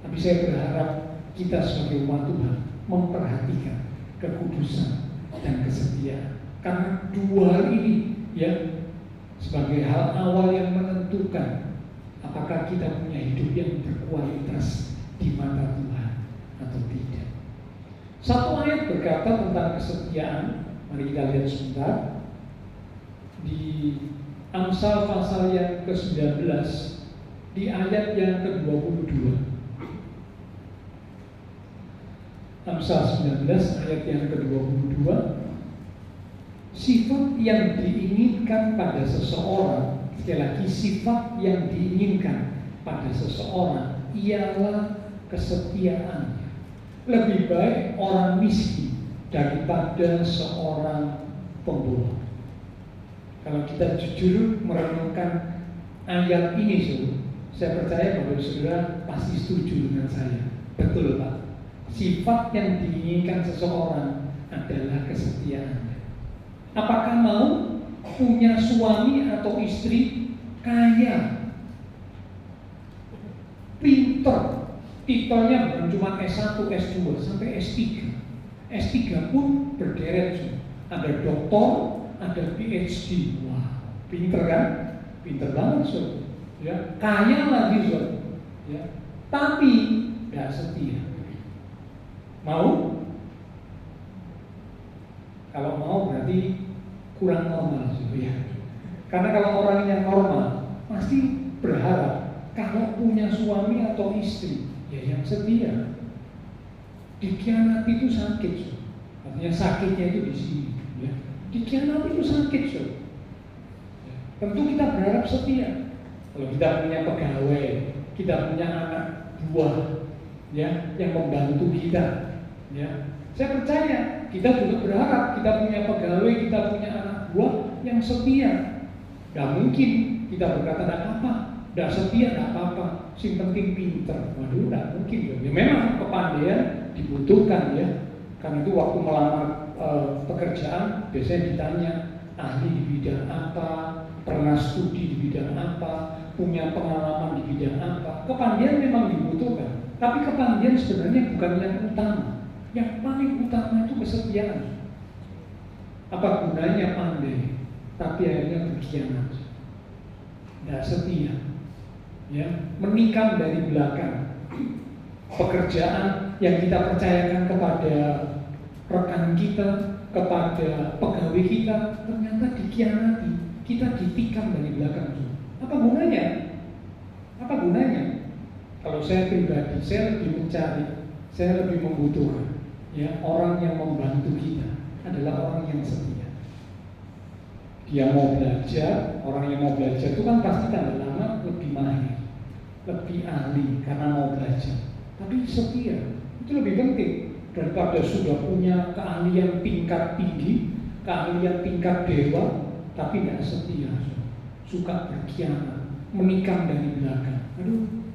Tapi saya berharap kita sebagai umat Tuhan memperhatikan kekudusan dan kesetiaan, karena dua hal ini, ya, sebagai hal awal yang menentukan apakah kita punya hidup yang berkualitas di mata Tuhan atau tidak. Satu ayat berkata tentang kesetiaan. Mari kita lihat sebentar di Amsal pasal yang ke-19 di ayat yang ke-22. Amsal 19 ayat yang ke-22. Sifat yang diinginkan pada seseorang, sekali lagi, sifat yang diinginkan pada seseorang ialah kesetiaan. Lebih baik orang miskin daripada seorang pembohong. Kalau kita jujur merenungkan ayat ini, saya percaya bahwa saudara pasti setuju dengan saya. Betul, Pak. Sifat yang diinginkan seseorang adalah kesetiaan. Apakah mau punya suami atau istri kaya, pinter, titelnya bukan cuma S1, S2, sampai S3. S3 pun berderet, ada doktor, ada PhD. Wah, pinter kan? Pinter banget, ya, kaya lagi, ya. Tapi tidak setia. Mau? Kalau mau berarti kurang normal, ya. Karena kalau orang yang normal pasti berharap kalau punya suami atau istri, ya yang setia. Dikhianati itu sakit, artinya sakitnya itu di sini, ya. Dikhianati itu sakit, ya. Tentu kita berharap setia. Kalau kita punya pegawai, kita punya anak buah, ya, yang membantu kita, ya. Saya percaya kita juga berharap kita punya pegawai, kita punya anak buah yang setia. Gak mungkin kita berkata tidak apa, tidak setia tidak apa-apa, sing penting pinter. Waduh, tidak mungkin. Ya, memang kepandaian dibutuhkan, ya. Karena itu waktu melamar pekerjaan biasanya ditanya ahli di bidang apa, pernah studi di bidang apa, punya pengalaman di bidang apa. Kepandaian memang dibutuhkan, tapi kepandaian sebenarnya bukan yang utama. Yang paling utama itu kesetiaan. Apa gunanya pandai tapi akhirnya berkhianat, tidak setia, ya, menikam dari belakang. Pekerjaan yang kita percayakan kepada rekan kita kepada pegawai kita ternyata dikhianati, kita ditikam dari belakang. Apa gunanya? Apa gunanya? Kalau saya pribadi, saya lebih mencari, saya lebih membutuhkan ya orang yang membantu kita adalah orang yang setia. Dia mau belajar, orang yang mau belajar itu kan pasti tambah lama lebih mahir, lebih ahli karena mau belajar. Tapi setia itu lebih penting daripada sudah punya keahlian tingkat tinggi, keahlian tingkat dewa, tapi tidak setia, suka berkhianat, menikam dari belakang. Aduh,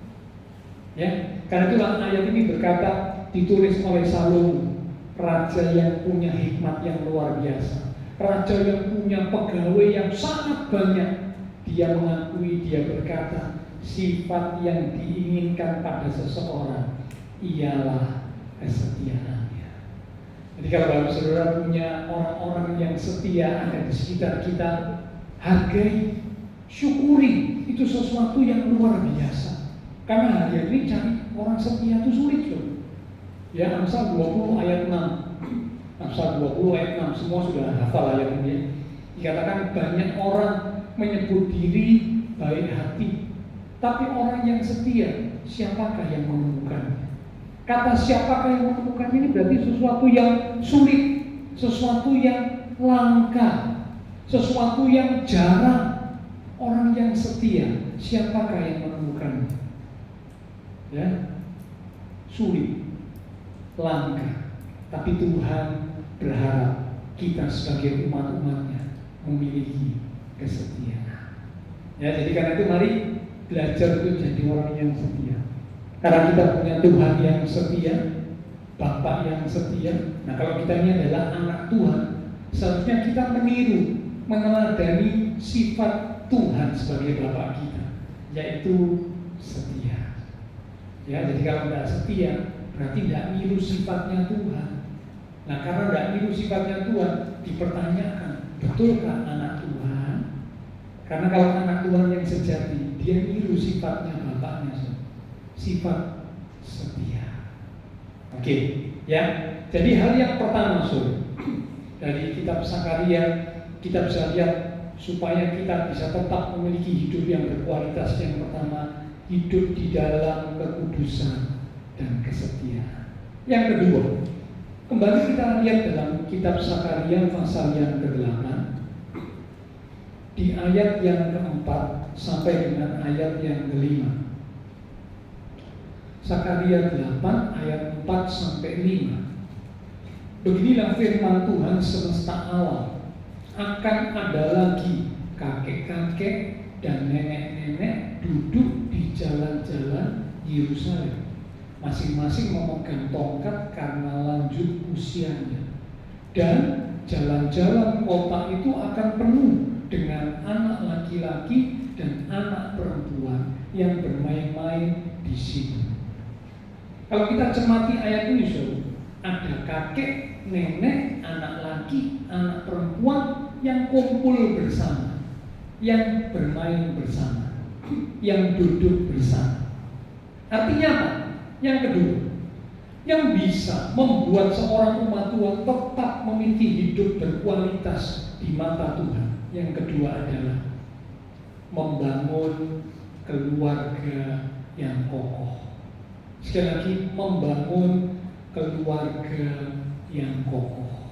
ya, karena itulah ayat ini berkata ditulis oleh Salomo, raja yang punya hikmat yang luar biasa, raja yang punya pegawai yang sangat banyak. Dia mengakui, dia berkata, sifat yang diinginkan pada seseorang ialah kesetiaannya. Jadi kalau Bapak Saudara punya orang-orang yang setia ada di sekitar kita, hargai, syukuri, itu sesuatu yang luar biasa. Karena hari ini cari orang setia itu sulit loh. Ya, Amsal 20 ayat 6. Amsal 20 ayat 6, semua sudah hafal ayat ini. Dikatakan banyak orang menyebut diri baik hati, tapi orang yang setia, siapakah yang menemukannya? Kata siapakah yang menemukan ini berarti sesuatu yang sulit, sesuatu yang langka, sesuatu yang jarang. Orang yang setia, siapakah yang menemukannya? Ya, sulit, langka. Tapi Tuhan berharap kita sebagai umat-umatnya memiliki kesetiaan. Ya, jadi karena itu mari belajar untuk jadi orang yang setia. Karena kita punya Tuhan yang setia, Bapa yang setia. Nah, kalau kita ini adalah anak Tuhan, seharusnya kita meniru, meneladani sifat Tuhan sebagai Bapa kita, yaitu setia. Ya, jadi kalau tidak setia, berarti tidak niru sifatnya Tuhan. Nah, karena tidak niru sifatnya Tuhan, dipertanyakan, betulkah anak Tuhan? Karena kalau anak Tuhan yang sejati, dia niru sifatnya Bapaknya, sifat setia. Oke, ya. Jadi hal yang pertama, dari kitab Sakaria kita bisa lihat supaya kita bisa tetap memiliki hidup yang berkualitas. Yang pertama, hidup di dalam kekudusan dan kesetiaan. Yang kedua, kembali kita lihat dalam kitab Sakaria pasal yang ke-8 di ayat yang ke-4 sampai dengan ayat yang ke-5. Sakaria 8 ayat 4 sampai 5. Beginilah firman Tuhan semesta alam, akan ada lagi kakek-kakek dan nenek-nenek duduk di jalan-jalan Yerusalem, masing-masing memegang tongkat karena lanjut usianya. Dan jalan-jalan kota itu akan penuh dengan anak laki-laki dan anak perempuan yang bermain-main di situ. Kalau kita cermati ayat ini, ada kakek, nenek, anak laki, anak perempuan yang kumpul bersama, yang bermain bersama, yang duduk bersama. Artinya apa? Yang kedua, yang bisa membuat seorang umat Tuhan tetap memiliki hidup berkualitas di mata Tuhan, yang kedua adalah membangun keluarga yang kokoh. Sekali lagi, membangun keluarga yang kokoh.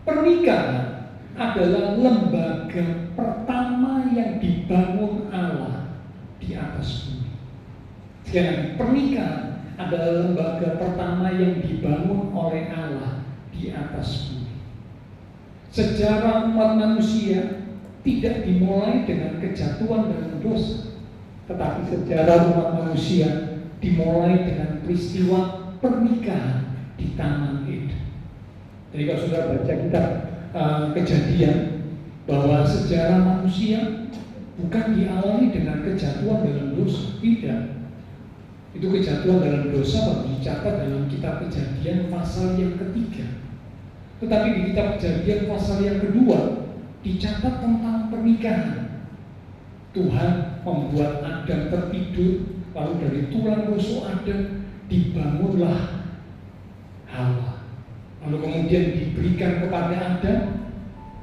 Pernikahan adalah lembaga pertama yang dibangun Allah di atas bumi. Sekali lagi, pernikahan adalah lembaga pertama yang dibangun oleh Allah di atas bumi. Sejarah umat manusia tidak dimulai dengan kejatuhan dalam dosa, tetapi sejarah umat manusia dimulai dengan peristiwa pernikahan di Taman Eden. Jadi kalau sudah baca kitab Kejadian, bahwa sejarah manusia bukan diawali dengan kejatuhan dalam dosa, tidak. Itu kejatuhan dalam dosa baru dicatat dalam kitab Kejadian pasal yang ketiga. Tetapi di kitab Kejadian pasal yang kedua dicatat tentang pernikahan. Tuhan membuat Adam tertidur, lalu dari tulang rusuk Adam dibangunlah Hawa. Lalu kemudian diberikan kepada Adam.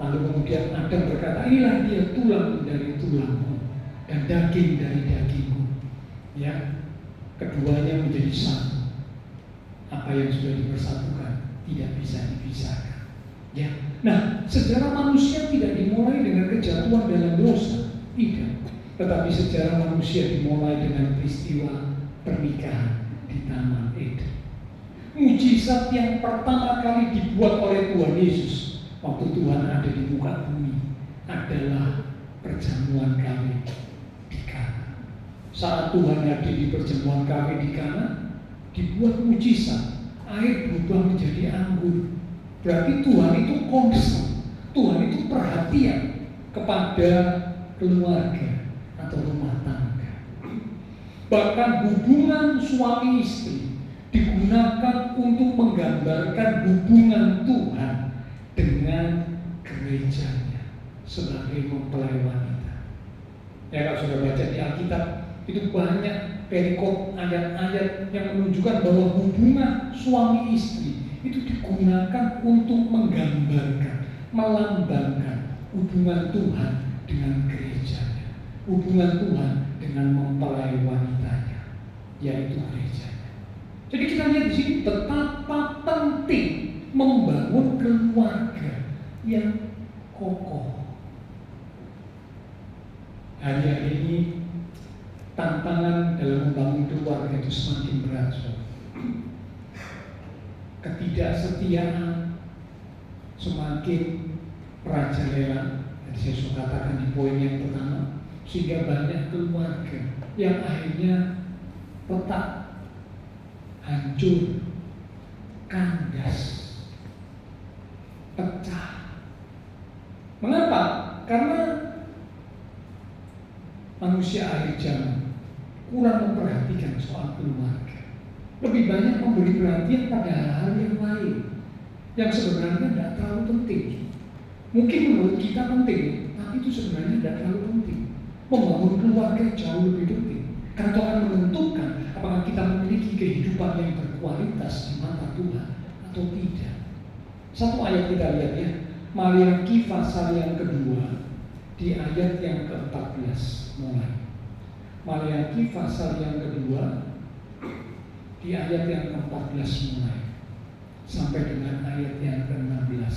Lalu kemudian Adam berkata, inilah dia tulang dari tulangmu dan daging dari dagingmu. Ya, keduanya menjadi satu. Apa yang sudah dipersatukan tidak bisa dipisahkan. Ya, nah sejarah manusia tidak dimulai dengan kejatuhan dalam dosa, tidak. Tetapi sejarah manusia dimulai dengan peristiwa pernikahan di Taman Eden. Mujizat yang pertama kali dibuat oleh Tuhan Yesus waktu Tuhan ada di muka bumi adalah perjamuan kawin di Kana. Saat Tuhan hadir di perjamuan kawin di Kana, dibuat mujizat, air berubah menjadi anggur. Berarti Tuhan itu concern, Tuhan itu perhatian kepada keluarga atau rumah tangga. Bahkan hubungan suami istri digunakan untuk menggambarkan hubungan Tuhan dengan gerejanya sebagai mempelai wanita. Ya, kalau sudah baca di Alkitab itu banyak perikop ayat-ayat yang menunjukkan bahwa hubungan suami istri itu digunakan untuk menggambarkan, melambangkan hubungan Tuhan dengan gerejanya, hubungan Tuhan dengan mempelai wanitanya, yaitu gerejanya. Jadi kita lihat di sini betapa penting membangun keluarga yang kokoh. Hari-hari ini tantangan dalam membangun keluarga itu semakin berat. Ketidaksetiaan semakin merajalela. Tadi saya sudah katakan di poin yang pertama, sehingga banyak keluarga yang akhirnya retak, hancur, kandas, pecah. Mengapa? Karena manusia akhir zaman kurang memperhatikan soal keluarga. Lebih banyak memberi perhatian pada hal-hal yang lain yang sebenarnya tidak terlalu penting. Mungkin menurut kita penting, tapi itu sebenarnya tidak terlalu penting. Membangun keluarga jauh lebih penting, karena itu akan menentukan apakah kita memiliki kehidupan yang berkualitas di mata Tuhan atau tidak. Satu ayat kita lihat ya, Maliaki pasal yang kedua di ayat yang ke-14 mulai. Maliaki pasal yang kedua di ayat yang ke-14 mulai sampai dengan ayat yang ke-16.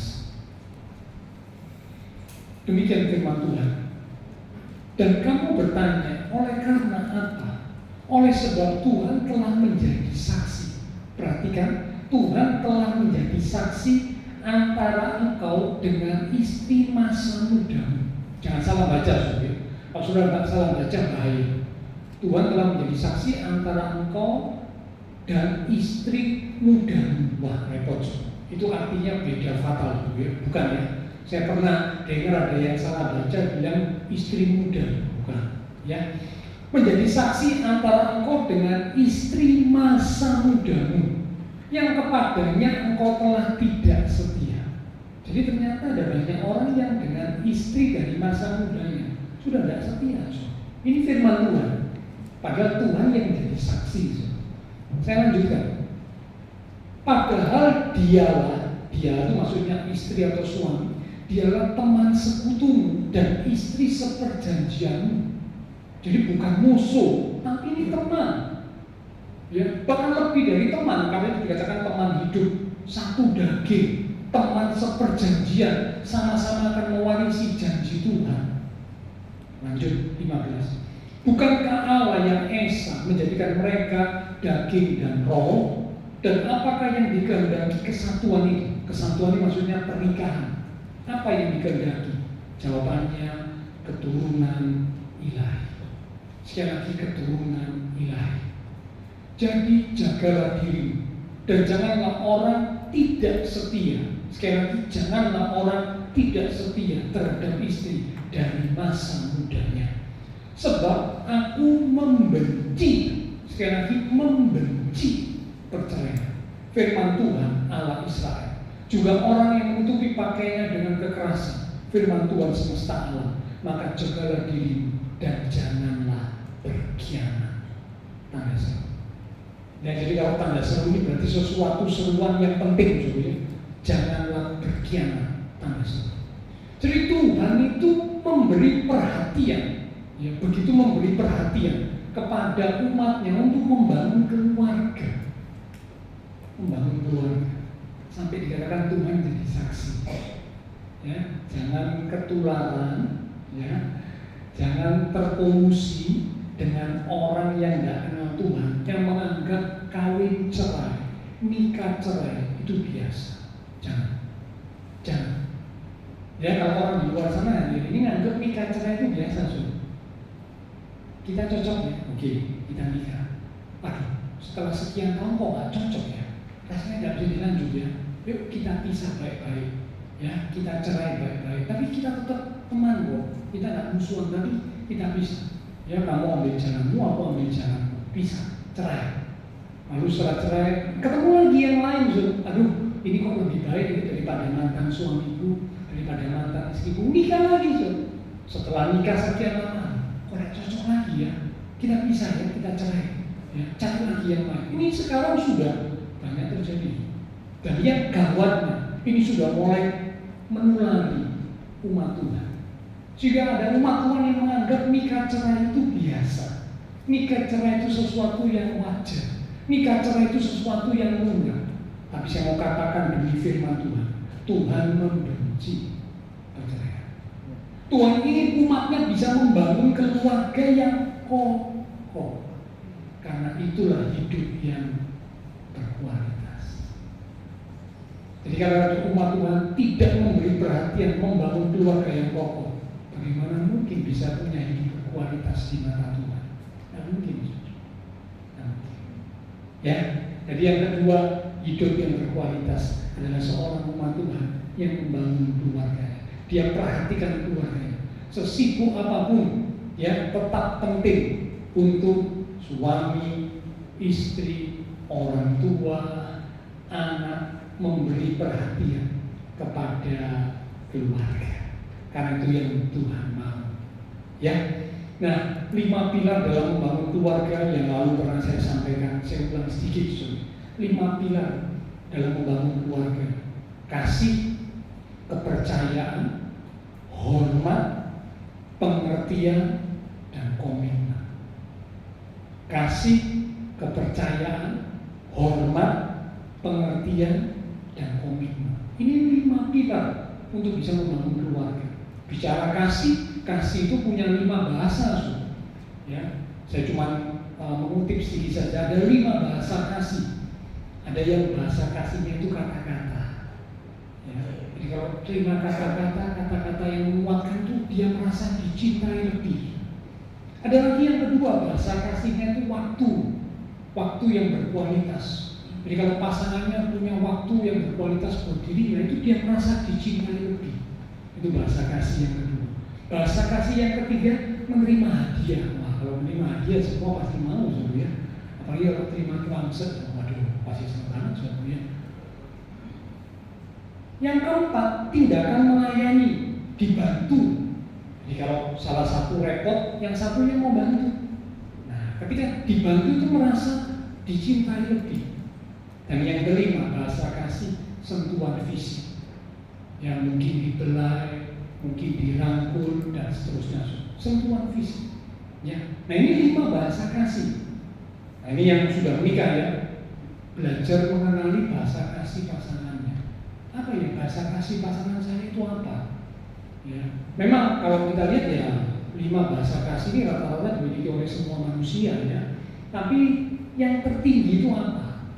Demikian firman Tuhan. Dan kamu bertanya, oleh karena apa? Oleh sebab Tuhan telah menjadi saksi. Perhatikan, Tuhan telah menjadi saksi antara engkau dengan istri masa mudamu. Jangan salah baca, saudara. Kalau sudah nggak salah baca bahaya. Tuhan telah menjadi saksi antara engkau dan istri mudamu. Wah, repot. Itu artinya beda fatal, bukan ya? Saya pernah dengar ada yang salah baca bilang istri muda, bukan ya. Menjadi saksi antara engkau dengan istri masa mudamu yang kepadanya engkau telah tidak setia. Jadi ternyata ada banyak orang yang dengan istri dari masa mudanya sudah tidak setia. Ini firman Tuhan. Padahal Tuhan yang menjadi saksi. Saya lanjutkan. Padahal dia itu maksudnya istri atau suami, dialah teman sekutumu dan istri seperjanjianmu. Jadi bukan musuh, tapi ini teman. Ya, bahkan lebih dari teman, karena itu dikatakan teman hidup, satu daging, teman seperjanjian, sama-sama akan mewarisi janji Tuhan. Lanjut 15. Bukankah Allah yang esa menjadikan mereka daging dan roh? Dan apakah yang dikehendaki kesatuan itu? Kesatuan ini maksudnya pernikahan. Apa yang dikehendaki? Jawabannya keturunan ilahi. Sekali lagi, keturunan ilahi. Jadi jagalah diri dan janganlah orang tidak setia. Sekali lagi, janganlah orang tidak setia terhadap istri dari masa mudanya. Sebab aku membenci, sekali lagi membenci perceraian. Firman Tuhan Allah Israel. Juga orang yang menutupi pakaiannya dengan kekerasan. Firman Tuhan semesta alam. Maka jagalah dirimu dan janganlah berkhianat. Tanda seru. Ya, jadi kalau tanda seru ini berarti sesuatu seruan yang penting, saudara. janganlah berkhianat. Tanda seru. Jadi Tuhan itu memberi perhatian, ya, begitu memberi perhatian kepada umatnya untuk membangun keluarga, sampai dikatakan Tuhan jadi saksi. Ya, jangan ketularan, ya, jangan terkolusi dengan orang yang tidak kenal Tuhan, yang menganggap kawin cerai, nikah cerai itu biasa. Jangan. Ya, kalau orang di luar sana ini nganggap nikah cerai itu biasa, kita cocok ya, oke, kita nikah. Aduh, setelah sekian tahun kok nggak cocok ya, rasanya nggak bisa dilanjut ya. Yuk kita pisah baik-baik, ya, kita cerai baik-baik. Tapi kita tetap teman kok, kita nggak musuhan, tapi kita pisah. Ya, kamu ambil jalanmu, aku ambil jalanmu, pisah, cerai. Lalu setelah cerai, ketemu lagi yang lain, aduh, ini kok lebih baik ini daripada mantan suamiku, daripada mantan istriku, nikah lagi, setelah nikah sekian lama, kok tidak cocok lagi ya, kita pisah ya, kita cerai, ya, cari lagi yang lain. Ini sekarang sudah banyak terjadi. Dan yang gawatnya, ini sudah mulai menulari umat Tuhan. Jika ada umat Tuhan yang menganggap nikah cerai itu biasa, nikah cerai itu sesuatu yang wajar, nikah cerai itu sesuatu yang lumrah. Tapi saya mau katakan demi firman Tuhan, Tuhan membenci perceraian. Tuhan ingin umatnya bisa membangun keluarga yang kokoh. Karena itulah hidup yang berkualitas. Jadi kalau ada umat Tuhan tidak memberi perhatian membangun keluarga yang kokoh, bagaimana mungkin bisa punya hidup berkualitas di mata Tuhan? Tidak mungkin. Ya, jadi yang kedua, hidup yang berkualitas adalah seorang umat Tuhan yang membangun keluarga. Dia perhatikan keluarga. Sesibuk apapun, ya, tetap penting untuk suami, istri, orang tua, anak memberi perhatian kepada keluarga. Karena itu yang Tuhan mau. Ya. Nah, 5 pilar dalam membangun keluarga yang lalu pernah saya sampaikan, saya ulang sedikit. 5 pilar dalam membangun keluarga: kasih, kepercayaan, hormat, pengertian, dan komitmen. Kasih, kepercayaan, hormat, pengertian, dan komitmen. Ini 5 pilar untuk bisa membangun keluarga. Bicara kasih itu punya 5 bahasa. Ya, saya cuma mengutip sedikit saja. Ada 5 bahasa kasih. Ada yang bahasa kasihnya itu kata-kata. Ya, jadi kalau terima kata-kata yang menguatkan itu dia merasa dicintai lebih. Ada lagi yang kedua, bahasa kasihnya itu waktu yang berkualitas. Jadi kalau pasangannya punya waktu yang berkualitas buat dirinya, itu dia merasa dicintai lebih. Itu bahasa kasih yang kedua. Bahasa kasih yang ketiga, menerima hadiah. Wah, kalau menerima hadiah semua pasti mau, ya. Apalagi kalau terima wangsit, waduh, pasti senang banget, ya. Yang keempat, tindakan melayani, dibantu. Jadi kalau salah satu repot, yang satunya mau bantu. Nah, ketika dibantu itu merasa dicintai lebih. Dan yang kelima, bahasa kasih, sentuhan fisik. Yang mungkin dibelai, mungkin dirangkul, dan seterusnya. Sentuhan fisik. Ya. Nah, ini 5 bahasa kasih. Nah, ini yang sudah menikah, ya. Belajar mengenali bahasa kasih pasangannya. Apa ya bahasa kasih pasangan saya itu apa? Ya. Memang kalau kita lihat ya 5 bahasa kasih ini rata-rata dimiliki oleh semua manusia, ya. Tapi yang tertinggi itu apa?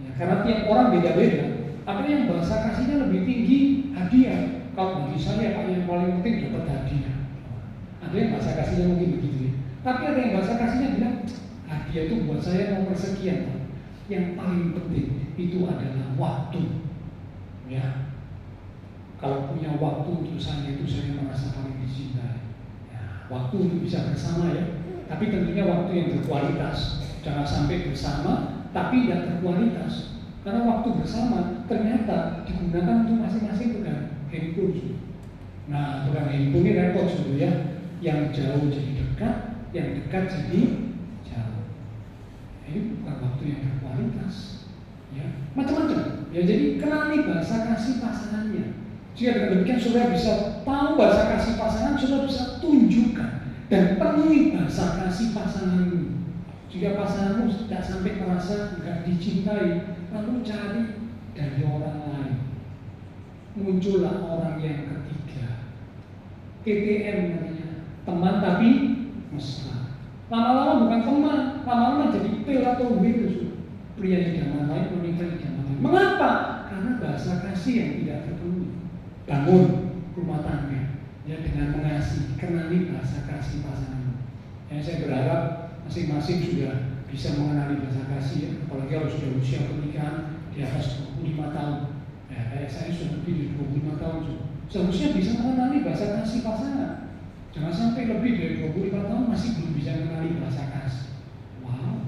Ya, karena tiap orang beda-beda. Ada yang bahasa kasihnya lebih tinggi hadiah. Kalau bagi saya Pak, yang paling penting dapat hadiah. Ada yang bahasa kasihnya mungkin begitu, ya. Tapi ada yang bahasa kasihnya bilang hadiah itu buat saya nomor sekian, Pak. Yang paling penting itu adalah waktu. Ya, kalau punya waktu untuk saya itu saya merasa paling dicintai. Ya, waktu untuk bisa bersama, ya. Tapi tentunya waktu yang berkualitas. Jangan sampai bersama tapi tidak berkualitas. Karena waktu bersama ternyata digunakan untuk masing-masing pegang handphone. Nah, pegang handphone ini repot, ya. Yang jauh jadi dekat, yang dekat jadi jauh. Ini bukan waktu yang berkualitas. Ya, macam-macam. Ya, jadi kenali bahasa kasih pasangannya. Jika dengan demikian saudara bisa tahu bahasa kasih pasangan, saudara bisa tunjukkan dan penuhi bahasa kasih pasanganmu. Jika pasanganmu tidak sampai merasa nggak dicintai, lalu cari dari orang lain. Muncullah orang yang ketiga. TTM namanya, teman tapi mesra. Lama-lama bukan teman, lama-lama jadi P atau W itu. Pria idaman lain, wanita idaman lain. Mengapa? Karena bahasa kasih yang tidak terpenuhi. Bangun rumah tangga ya dengan mengasihi, kenali bahasa kasih pasangan. Ya, saya berharap masing-masing sudah bisa mengenali bahasa kasih ya. Apalagi kalau sudah usia pernikahan di atas 25 tahun. Ya, kayak saya sudah lebih dari 25 tahun sudah. Seharusnya bisa mengenali bahasa kasih pasangan. Jangan sampai lebih dari 25 tahun masih belum bisa mengenali bahasa kasih. Wow,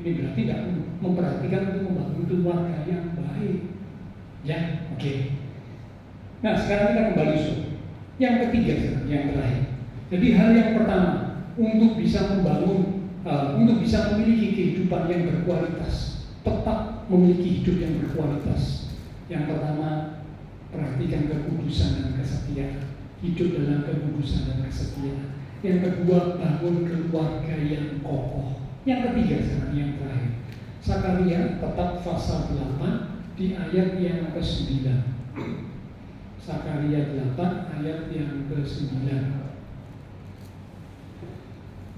ini berarti tidak memperhatikan untuk membangun keluarga yang baik. Ya, oke. Nah, sekarang kita kembali yang ketiga, yang terakhir. Jadi hal yang pertama untuk bisa membangun, untuk bisa memiliki kehidupan yang berkualitas, tetap memiliki hidup yang berkualitas. Yang pertama, perhatikan kekudusan dan kesetiaan. Hidup dalam kekudusan dan kesetiaan. Yang kedua, bangun keluarga yang kokoh. Yang ketiga, sekarang yang terakhir, Sakaria tetap pasal 8 di ayat yang ke-9. Sakaria 8 ayat yang ke-9.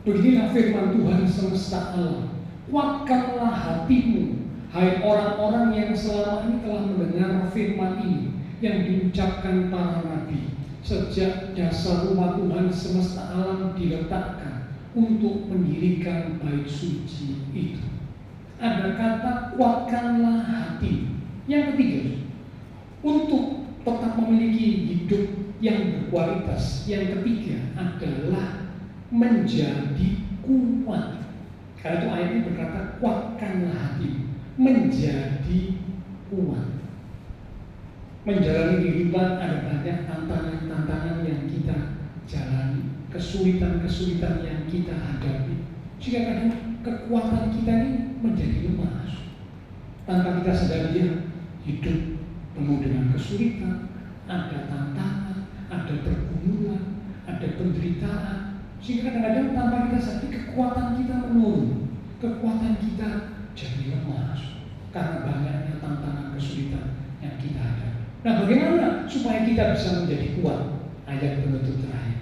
Beginilah firman Tuhan semesta alam. Kuatkanlah hatimu, hai orang-orang yang selama ini telah mendengar firman ini yang diucapkan para nabi. Sejak dasar rumah Tuhan semesta alam diletakkan untuk mendirikan bait suci itu. Ada kata kuatkanlah hati. Yang ketiga, untuk tetap memiliki hidup yang berkualitas. Yang ketiga adalah menjadi kuat. Karena itu ayat ini berkata kuatkanlah hati, menjadi kuat. Menjalani kehidupan ada banyak tantangan-tantangan yang kita jalani, kesulitan-kesulitan yang kita hadapi. Jika kadang kekuatan kita ini menjadi lemah, tanpa kita sadari hidup penuh dengan kesulitan, ada tantangan, ada pergumulan, ada penderitaan. Sehingga kadang-kadang tanpa kita sadari kekuatan kita menurun, kekuatan kita jadi lemah karena banyaknya tantangan kesulitan yang kita hadapi. Nah, bagaimana supaya kita bisa menjadi kuat? Ayat penutup terakhir,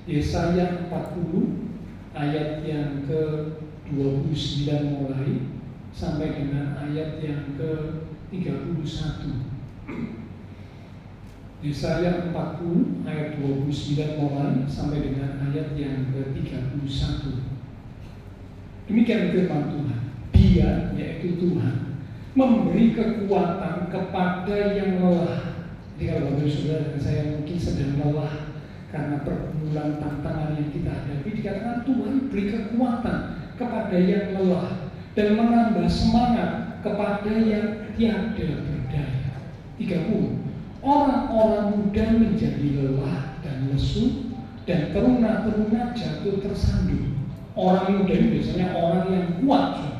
Yesaya 40 ayat yang ke-29 mulai sampai dengan ayat yang ke-31. Yesaya 40 ayat 29 mulai sampai dengan ayat yang ke-31. Demikian firman Tuhan. Dia, yaitu Tuhan, memberi kekuatan kepada yang lelah. Jadi kalau Bapak Saudara dan saya mungkin sedang lelah karena pergumulan tantangan yang kita hadapi, dikatakan Tuhan beri kekuatan kepada yang lelah dan menambah semangat kepada yang tiada berdaya. 30. Orang-orang muda menjadi lelah dan lesu, dan teruna-teruna jatuh tersandung. Orang muda ini biasanya orang yang kuat.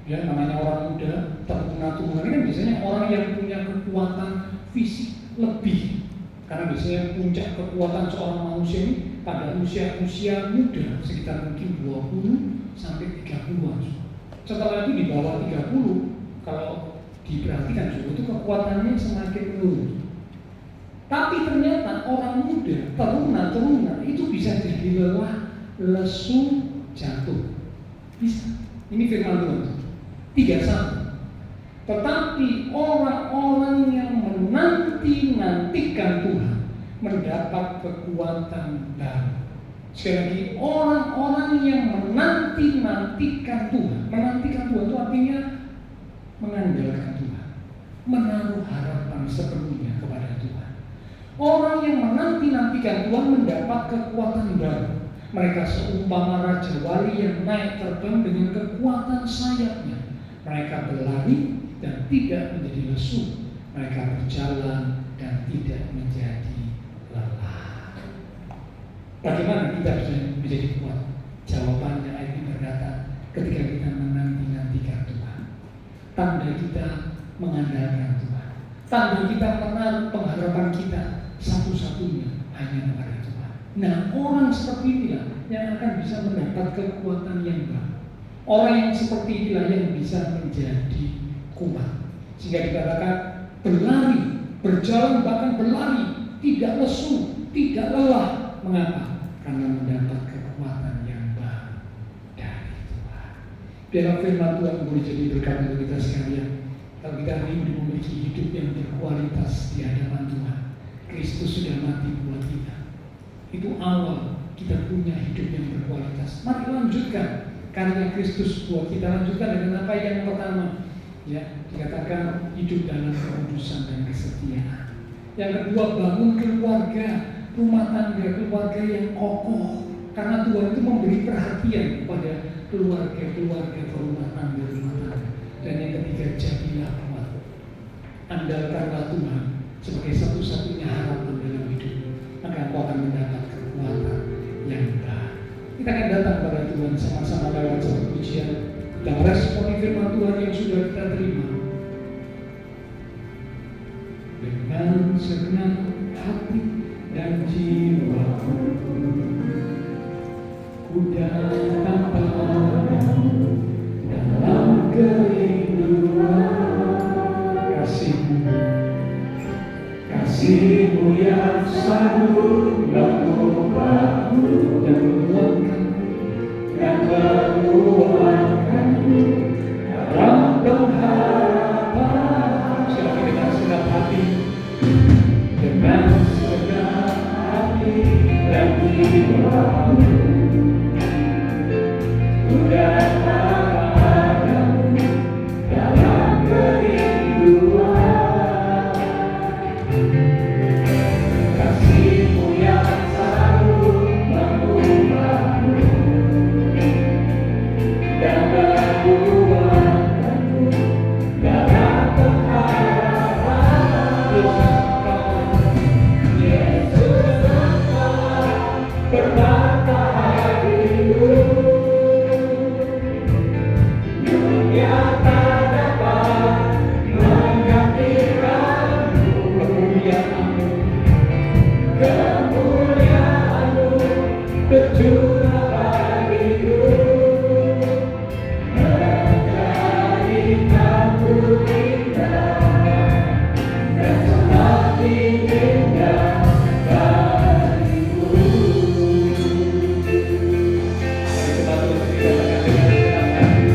Ya, namanya orang muda, teruna-teruna ini kan biasanya orang yang punya kekuatan fisik lebih. Karena biasanya puncak kekuatan seorang manusia ini pada usia muda, sekitar mungkin 20 sampai 30-an. Setelah itu di bawah 30, kalau diperhatikan itu kekuatannya semakin menurun. Tapi ternyata orang muda, teruna-teruna itu bisa jadi lelah, lesu, jatuh. Bisa. Ini firman Tuhan. 31. Tetapi orang-orang yang menanti-nantikan Tuhan mendapat kekuatan baru. Sekali lagi, orang-orang yang menanti-nantikan Tuhan. Menantikan Tuhan itu artinya mengandalkan Tuhan, menaruh harapan sepenuhnya kepada Tuhan. Orang yang menanti-nantikan Tuhan mendapat kekuatan baru. Mereka seumpama raja wali yang naik terbang dengan kekuatan sayapnya. Mereka berlari dan tidak menjadi lesu. Mereka berjalan dan tidak menjadi lelah. Bagaimana kita bisa menjadi kuat? Jawabannya ayat ini berkata, ketika kita menanti-nantikan Tuhan. Tanda kita mengandalkan Tuhan. Tanpa kita menaruh pengharapan kita satu-satunya hanya kepada Tuhan. Nah, orang seperti inilah yang akan bisa mendapat kekuatan yang baru. Orang yang seperti inilah yang bisa menjadi kuat. Sehingga dikatakan berlari, berjalan bahkan berlari, tidak lesu, tidak lelah. Mengapa? Karena mendapat kekuatan yang baru dari Tuhan. Biarlah firman Tuhan boleh jadi berkat untuk kita sekalian. Kalau kita rindu memiliki hidup yang berkualitas di hadapan Tuhan, Kristus sudah mati buat kita. Itu awal kita punya hidup yang berkualitas. Mari lanjutkan karya Kristus buat kita. Lanjutkan dengan apa yang pertama, ya, dikatakan hidup dalam kekudusan dan kesetiaan. Yang kedua, bangun keluarga, rumah tangga, keluarga yang kokoh. Karena Tuhan itu memberi perhatian kepada keluarga, rumah tangga. Dan yang ketiga, jadilah kuat. Andalkanlah Tuhan sebagai satu-satunya harapan dalam hidup. Maka engkau akan mendapat kekuatan yang baru. Kita akan datang pada Tuhan sama-sama lewat satu pujian. Kita meresponi firman Tuhan yang sudah kita terima. Dengan segenap hati dan jiwaku, ku datang padamu dalam kerinduan. Kasih-Mu yang selalu mengubahku dan menguatkanku dalam pengharapan. Silakan dengan segenap hati, dengan segenap hati dan jiwaku, ku datang padamu dalam kerinduan. Kasih-Mu yang selalu mengubahku dan menguatkanku dalam pengharapan. Yesus, Engkau permata hatiku, dunia tak dapat menggantikanmu. Kemuliaan-Mu tercurah bagiku, menjadikanku indah dan semakin indah bagiku. Mari kita terus dikatakan dengan segenap hati.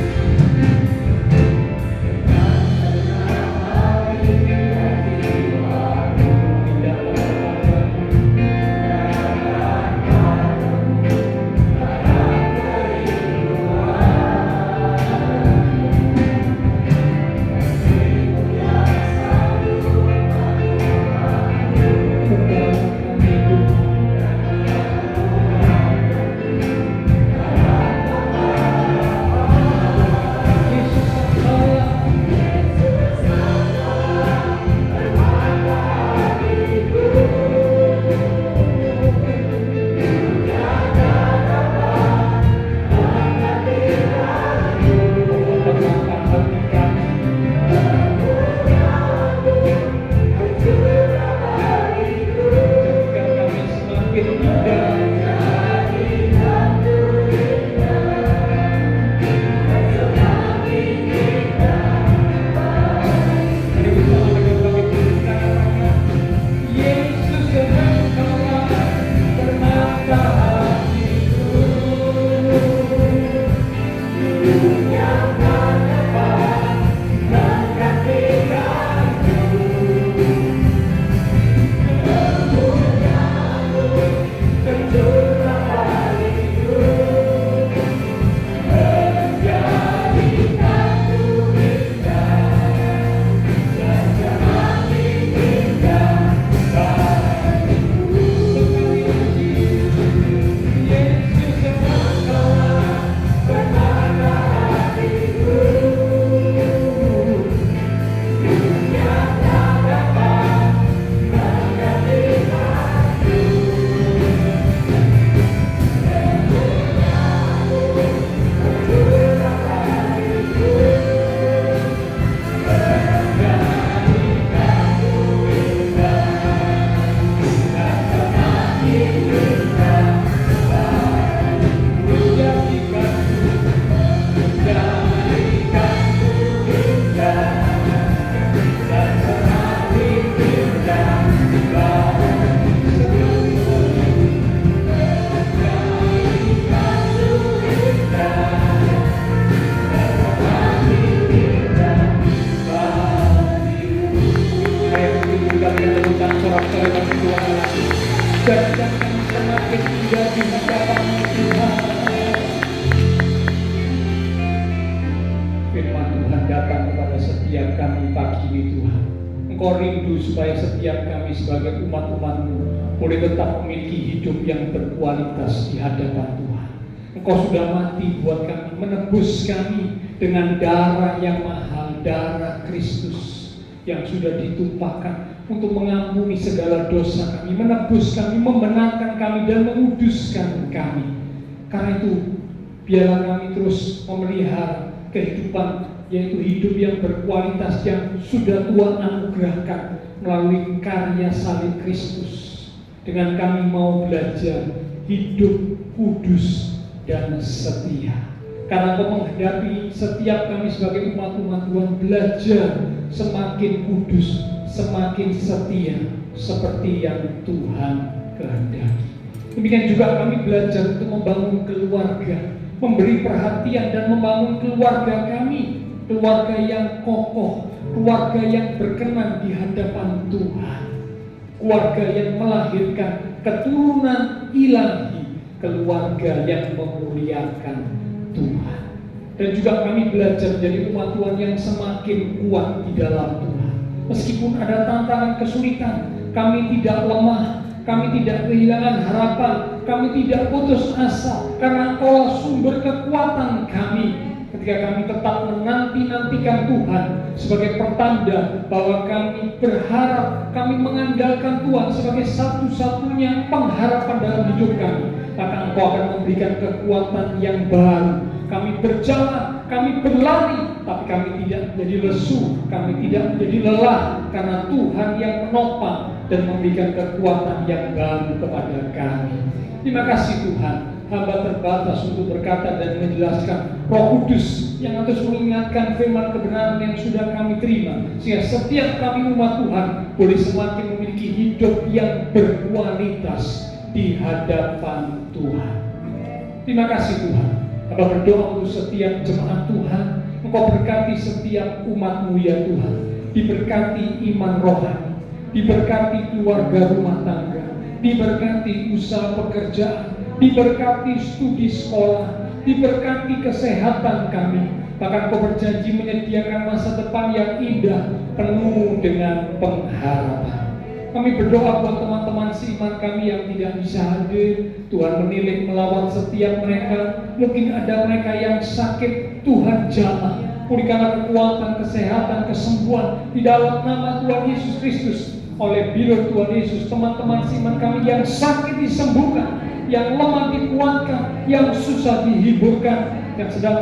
firman Tuhan datang kepada setiap kami pagi ini Tuhan. Engkau rindu supaya setiap kami sebagai umat-umat-Mu boleh tetap memiliki hidup yang berkualitas di hadapan Tuhan. Engkau sudah mati buat kami, menebus kami dengan darah yang mahal, darah Kristus yang sudah ditumpahkan untuk mengampuni segala dosa kami, menebus kami, membenarkan kami, dan menguduskan kami. Karena itu, biarlah kami terus memelihara kehidupan, yaitu hidup yang berkualitas yang sudah Tuhan anugerahkan melalui karya salib Kristus. Dengan kami mau belajar hidup kudus dan setia. Karena Engkau menghadapi setiap kami sebagai umat-umat Tuhan belajar semakin kudus, semakin setia seperti yang Tuhan kehendaki. Demikian juga kami belajar untuk membangun keluarga, memberi perhatian dan membangun keluarga kami, keluarga yang kokoh, keluarga yang berkenan di hadapan Tuhan, keluarga yang melahirkan keturunan ilahi, keluarga yang memuliakan Tuhan. Dan juga kami belajar menjadi umat Tuhan yang semakin kuat di dalam Tuhan. Meskipun ada tantangan kesulitan, kami tidak lemah, kami tidak kehilangan harapan, kami tidak putus asa, karena Engkau sumber kekuatan kami. Ketika kami tetap menanti-nantikan Tuhan sebagai pertanda bahwa kami berharap, kami mengandalkan Tuhan sebagai satu-satunya pengharapan dalam hidup kami, maka Engkau akan memberikan kekuatan yang baru. Kami berjalan, kami berlari, tapi kami tidak menjadi lesu, kami tidak menjadi lelah, karena Tuhan yang menopang dan memberikan kekuatan yang baru kepada kami. Terima kasih Tuhan, hamba terbatas untuk berkata dan menjelaskan. Roh Kudus yang terus mengingatkan firman kebenaran yang sudah kami terima, sehingga setiap kami umat Tuhan boleh semakin memiliki hidup yang berkualitas di hadapan Tuhan. Terima kasih Tuhan. Hamba berdoa untuk setiap jemaat Tuhan, Engkau berkati setiap umat-Mu ya Tuhan, diberkati iman rohani, diberkati keluarga rumah tangga, diberkati usaha pekerjaan, diberkati studi sekolah, diberkati kesehatan kami. Bahkan Kau berjanji menyediakan masa depan yang indah, penuh dengan pengharapan. Kami berdoa buat teman-teman seiman kami yang tidak bisa hadir. Tuhan menilik melawat setiap mereka. Mungkin ada mereka yang sakit, Tuhan jamah. Berikanlah kekuatan, kesehatan, kesembuhan di dalam nama Tuhan Yesus Kristus. Oleh biru Tuhan Yesus, teman-teman seiman kami yang sakit disembuhkan, yang lemah dikuatkan, yang susah dihiburkan, yang sedang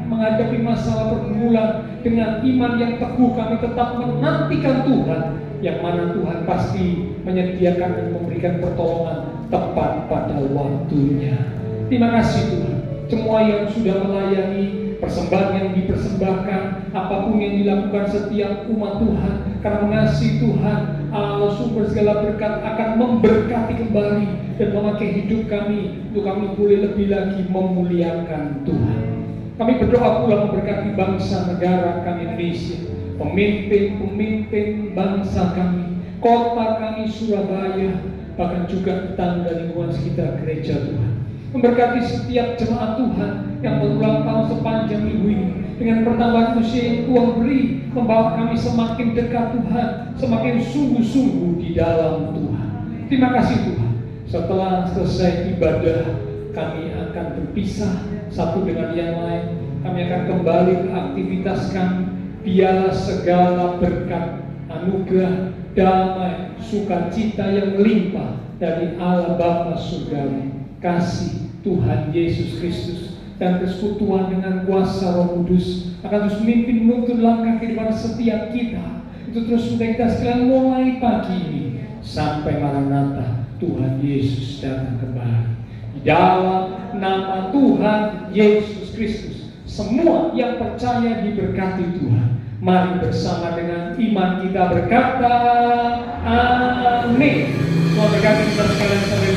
menghadapi masalah pergumulan, dengan iman yang teguh kami tetap menantikan Tuhan, yang mana Tuhan pasti menyediakan dan memberikan pertolongan tepat pada waktunya. Terima kasih Tuhan. Semua yang sudah melayani, persembahan yang dipersembahkan, apapun yang dilakukan setiap umat Tuhan, karena mengasihi Tuhan, Allah sumber segala berkat akan memberkati kembali dan memakai hidup kami untuk kami boleh lebih lagi memuliakan Tuhan. Kami berdoa pula memberkati bangsa negara kami Indonesia, pemimpin bangsa kami, kota kami Surabaya, bahkan juga tetangga lingkungan sekitar gereja Tuhan. Memberkati setiap jemaat Tuhan yang berulang tahun sepanjang minggu ini, dengan pertambahan usia yang Tuhan beri, membawa kami semakin dekat Tuhan, semakin sungguh-sungguh di dalam Tuhan. Terima kasih Tuhan. Setelah selesai ibadah, kami akan berpisah satu dengan yang lain. Kami akan kembali ke aktivitas kami. Biarlah segala berkat, anugerah, damai, sukacita yang melimpah dari Allah Bapa Surgawi, kasih Tuhan Yesus Kristus, dan persekutuan dengan kuasa Roh Kudus akan terus memimpin menuntun langkah kehidupan setiap kita. Itu terus kita sekalian mulai pagi ini sampai Maranatha Tuhan Yesus datang kembali. Di dalam nama Tuhan Yesus Kristus, semua yang percaya diberkati Tuhan. Mari bersama dengan iman kita berkata, amin. Tuhan berkati kita sekalian sampai